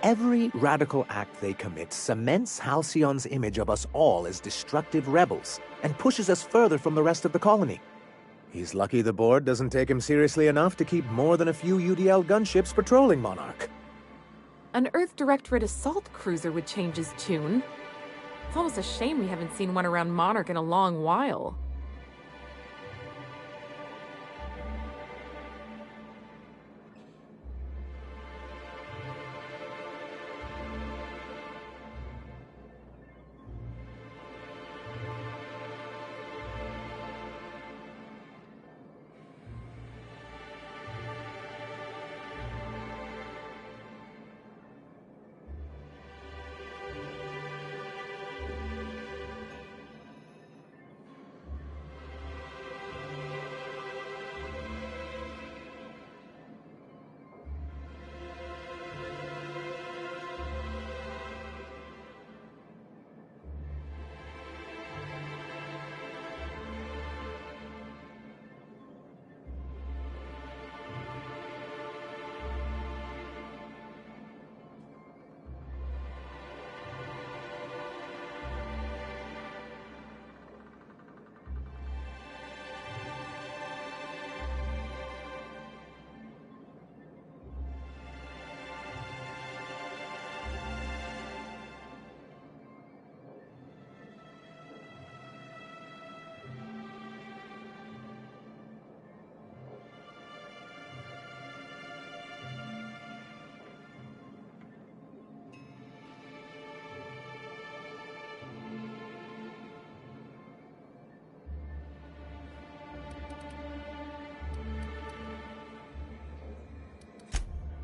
Every radical act they commit cements Halcyon's image of us all as destructive rebels and pushes us further from the rest of the colony. He's lucky the board doesn't take him seriously enough to keep more than a few UDL gunships patrolling Monarch. An Earth Directorate assault cruiser would change his tune. It's almost a shame we haven't seen one around Monarch in a long while.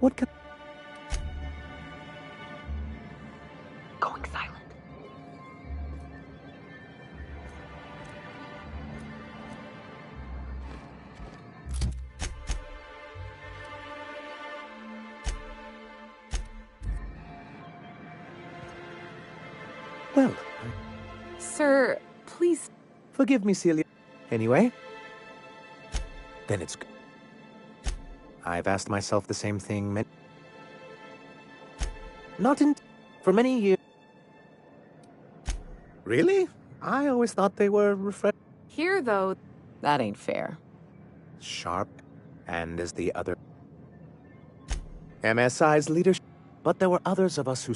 What can... Going silent. Well, Sir, please... Forgive me, Celia. Anyway, then it's good. I've asked myself the same thing for many years. Really? I always thought they were Here, though... That ain't fair. Sharp, and as the other... MSI's leadership, but there were others of us who...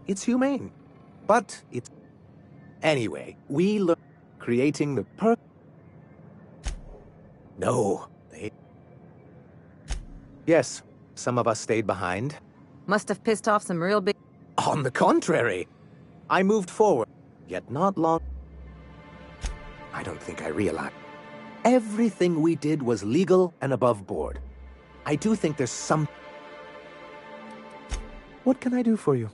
It's humane, but it's... Anyway, we learned creating the No, they... Yes, some of us stayed behind. Must have pissed off some real big... On the contrary, I moved forward, yet not long... I don't think I realized. Everything we did was legal and above board. I do think there's some... What can I do for you?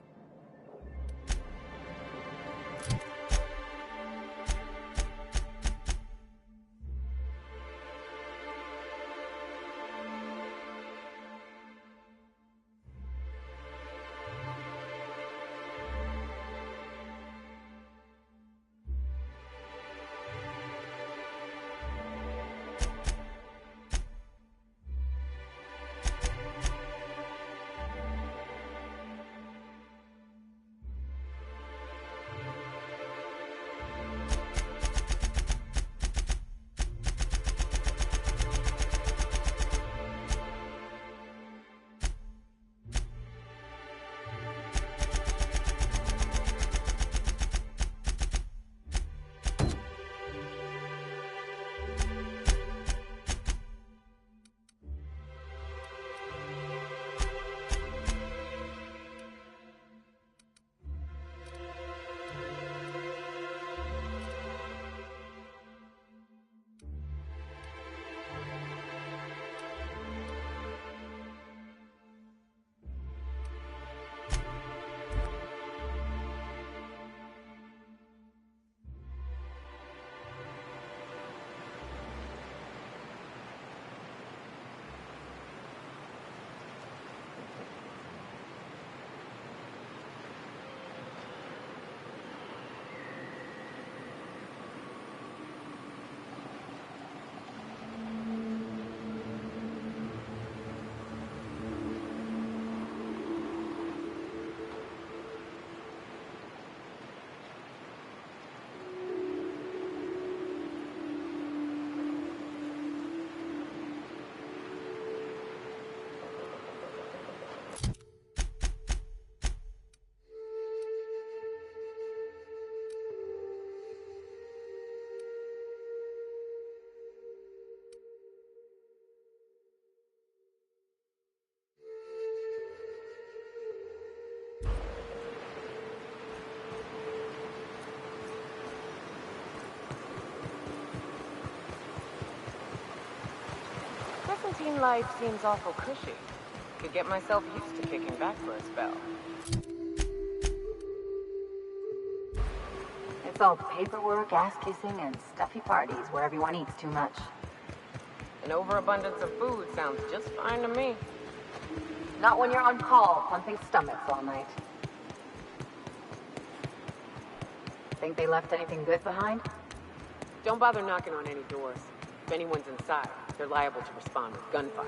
Quarantine life seems awful cushy. Could get myself used to kicking back for a spell. It's all paperwork, ass-kissing, and stuffy parties where everyone eats too much. An overabundance of food sounds just fine to me. Not when you're on call, pumping stomachs all night. Think they left anything good behind? Don't bother knocking on any doors. If anyone's inside, they're liable to respond with gunfire.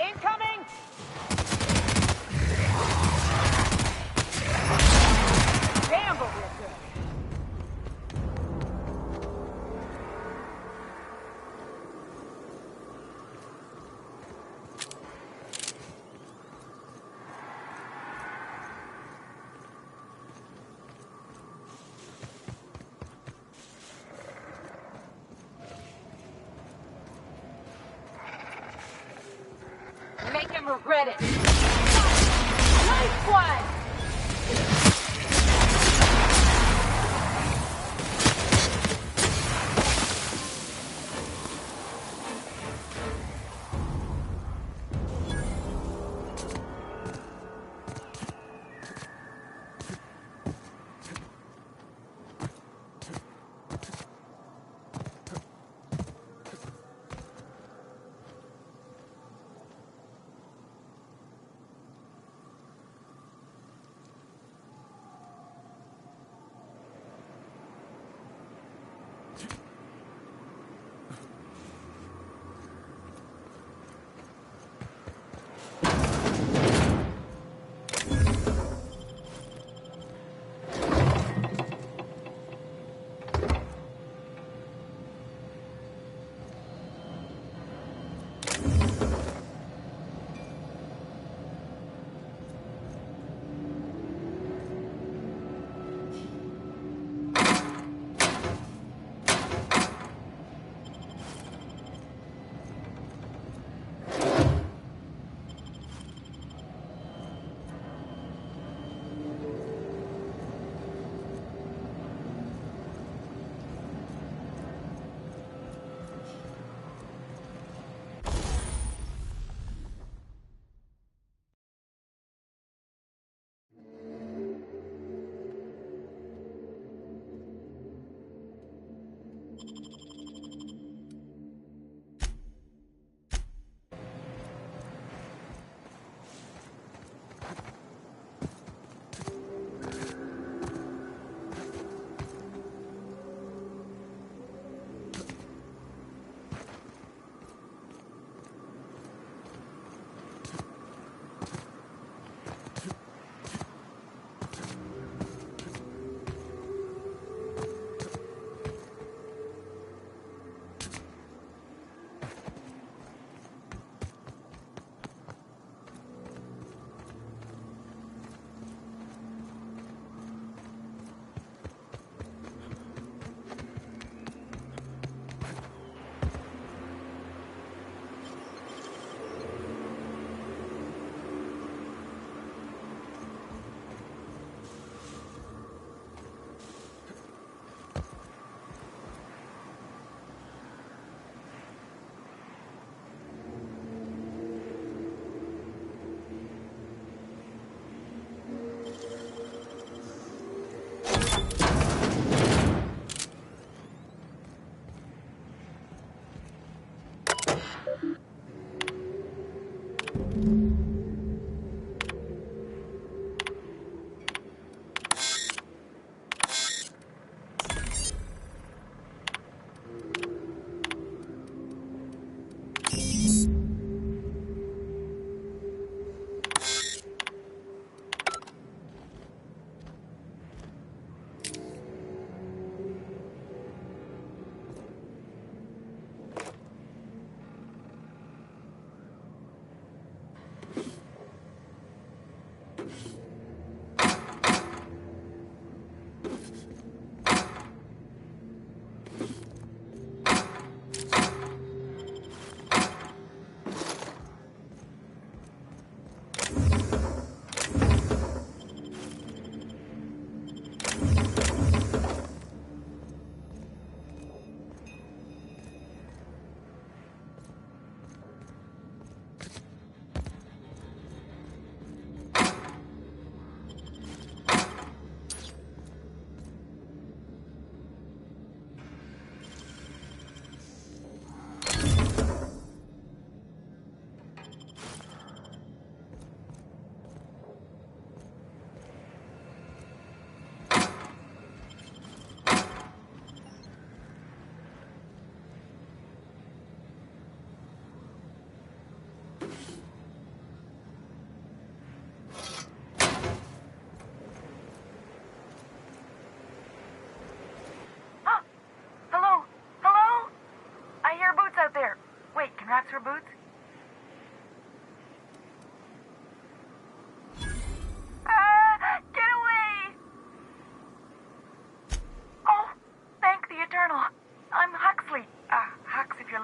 Incoming! Damn, but we're good. Make him regret it. Nice one!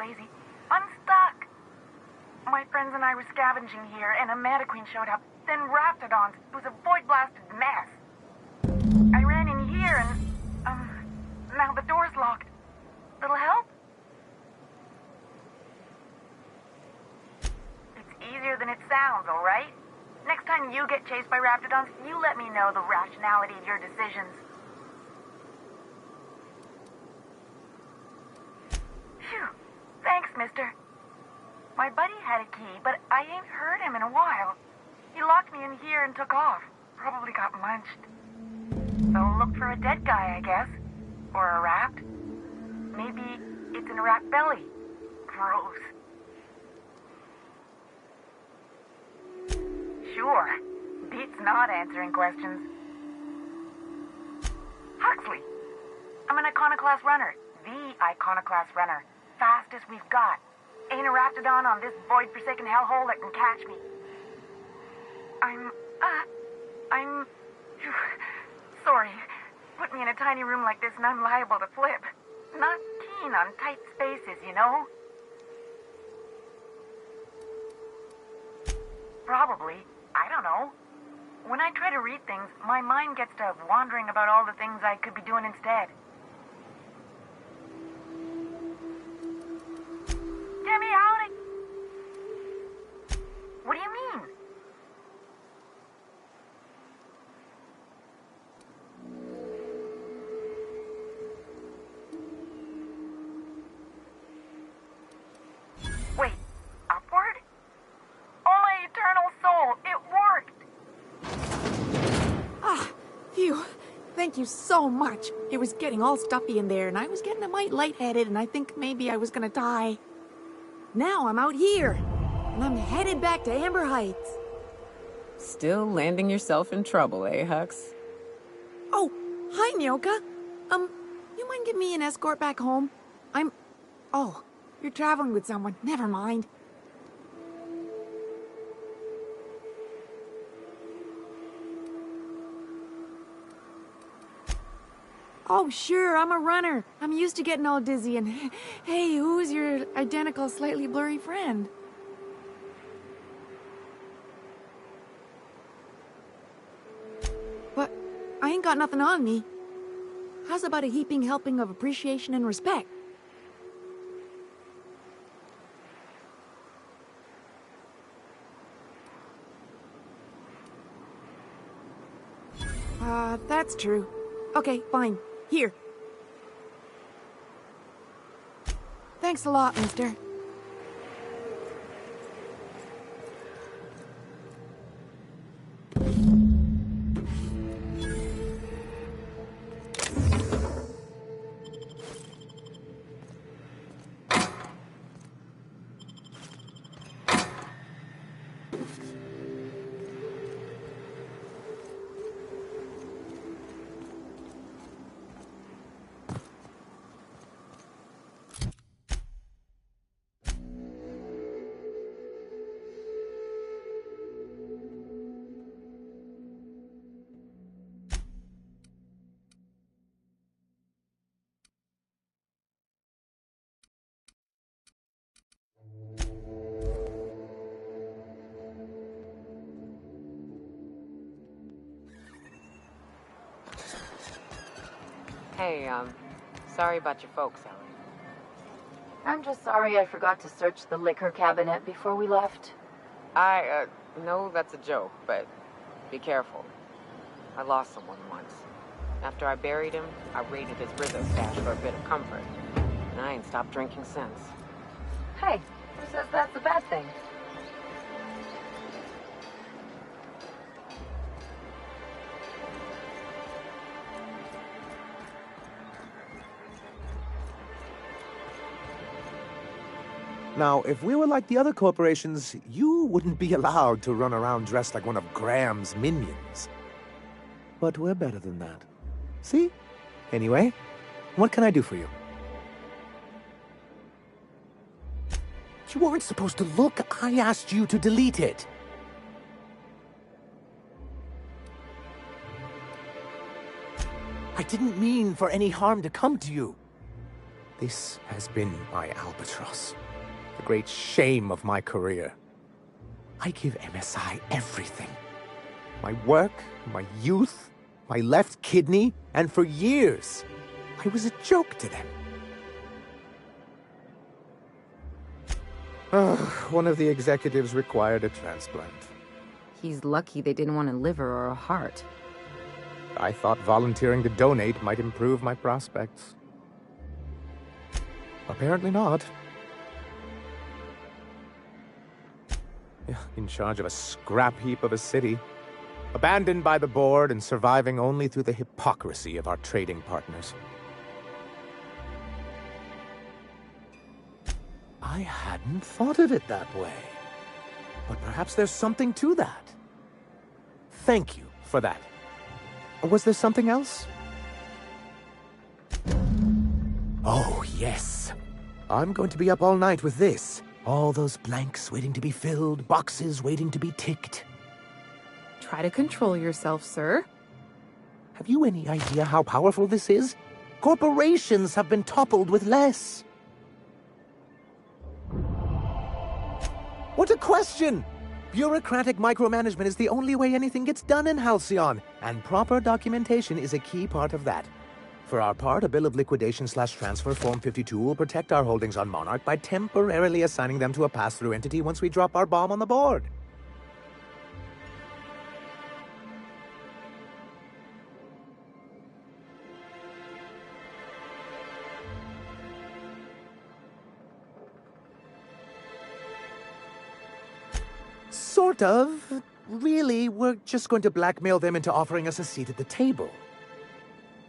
lazy. I'm stuck. My friends and I were scavenging here, and a Meta Queen showed up. Then Raptidons. It was a void-blasted mess. I ran in here and, now the door's locked. Little help? It's easier than it sounds, all right? Next time you get chased by Raptidons, you let me know the rationality of your decisions. Phew. Thanks, mister. My buddy had a key, but I ain't heard him in a while. He locked me in here and took off. Probably got munched. So look for a dead guy, I guess. Or a rat. Maybe it's in a rat belly. Gross. Sure. Beats not answering questions. Huxley. I'm an Iconoclast runner. The Iconoclast runner. Fastest we've got. Ain't a Raptidon on this void-forsaken hellhole that can catch me. I'm... Sorry. Put me in a tiny room like this and I'm liable to flip. Not keen on tight spaces, you know? Probably. I don't know. When I try to read things, my mind gets to wandering about all the things I could be doing instead. Get me out of... What do you mean? Wait, upward? Oh, my eternal soul, it worked! Ah, phew. Thank you so much. It was getting all stuffy in there, and I was getting a mite lightheaded, and I think maybe I was gonna die. Now I'm out here, and I'm headed back to Amber Heights. Still landing yourself in trouble, eh, Hux? Oh, hi, Nyoka. You mind giving me an escort back home? Oh, you're traveling with someone. Never mind. Oh, sure, I'm a runner. I'm used to getting all dizzy and... Hey, who's your identical, slightly blurry friend? But I ain't got nothing on me. How's about a heaping helping of appreciation and respect? That's true. Okay, fine. Here. Thanks a lot, mister. Hey, sorry about your folks, Ellie. I'm just sorry I forgot to search the liquor cabinet before we left. I know that's a joke, but be careful. I lost someone once. After I buried him, I raided his Rizzo stash for a bit of comfort. And I ain't stopped drinking since. Hey, who says that's a bad thing? Now, if we were like the other corporations, you wouldn't be allowed to run around dressed like one of Graham's minions. But we're better than that. See? Anyway, what can I do for you? You weren't supposed to look. I asked you to delete it. I didn't mean for any harm to come to you. This has been my albatross. The great shame of my career. I give MSI everything. My work, my youth, my left kidney, and for years, I was a joke to them. One of the executives required a transplant. He's lucky they didn't want a liver or a heart. I thought volunteering to donate might improve my prospects. Apparently not. In charge of a scrap heap of a city, abandoned by the board and surviving only through the hypocrisy of our trading partners. I hadn't thought of it that way. But perhaps there's something to that. Thank you for that. Was there something else? Oh, yes. I'm going to be up all night with this. All those blanks waiting to be filled, boxes waiting to be ticked. Try to control yourself, sir. Have you any idea how powerful this is? Corporations have been toppled with less. What a question! Bureaucratic micromanagement is the only way anything gets done in Halcyon, and proper documentation is a key part of that. For our part, a bill of liquidation/transfer Form 52 will protect our holdings on Monarch by temporarily assigning them to a pass-through entity once we drop our bomb on the board. Sort of. Really, we're just going to blackmail them into offering us a seat at the table.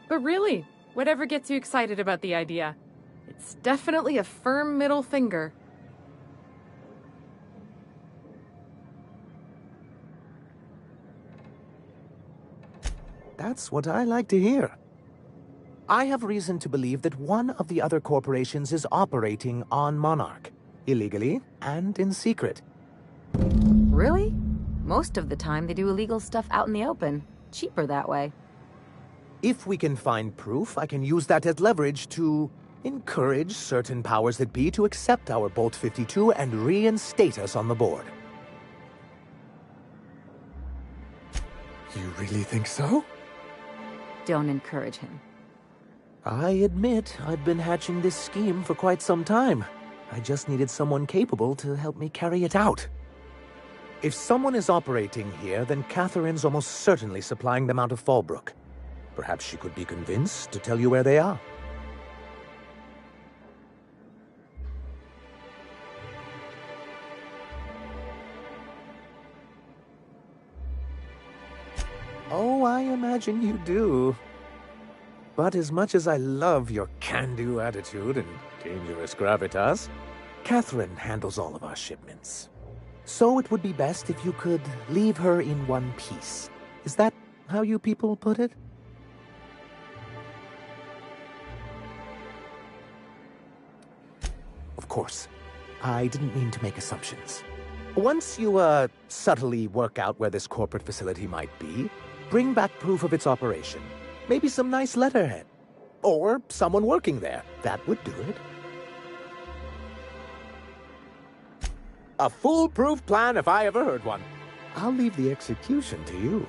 But really, whatever gets you excited about the idea, it's definitely a firm middle finger. That's what I like to hear. I have reason to believe that one of the other corporations is operating on Monarch, illegally and in secret. Really? Most of the time they do illegal stuff out in the open. Cheaper that way. If we can find proof, I can use that as leverage to encourage certain powers that be to accept our Bolt 52 and reinstate us on the board. You really think so? Don't encourage him. I admit I've been hatching this scheme for quite some time. I just needed someone capable to help me carry it out. If someone is operating here, then Catherine's almost certainly supplying them out of Fallbrook. Perhaps she could be convinced to tell you where they are. Oh, I imagine you do. But as much as I love your can-do attitude and dangerous gravitas, Catherine handles all of our shipments. So it would be best if you could leave her in one piece. Is that how you people put it? Of course. I didn't mean to make assumptions. Once you, subtly work out where this corporate facility might be, bring back proof of its operation. Maybe some nice letterhead. Or someone working there. That would do it. A foolproof plan if I ever heard one. I'll leave the execution to you.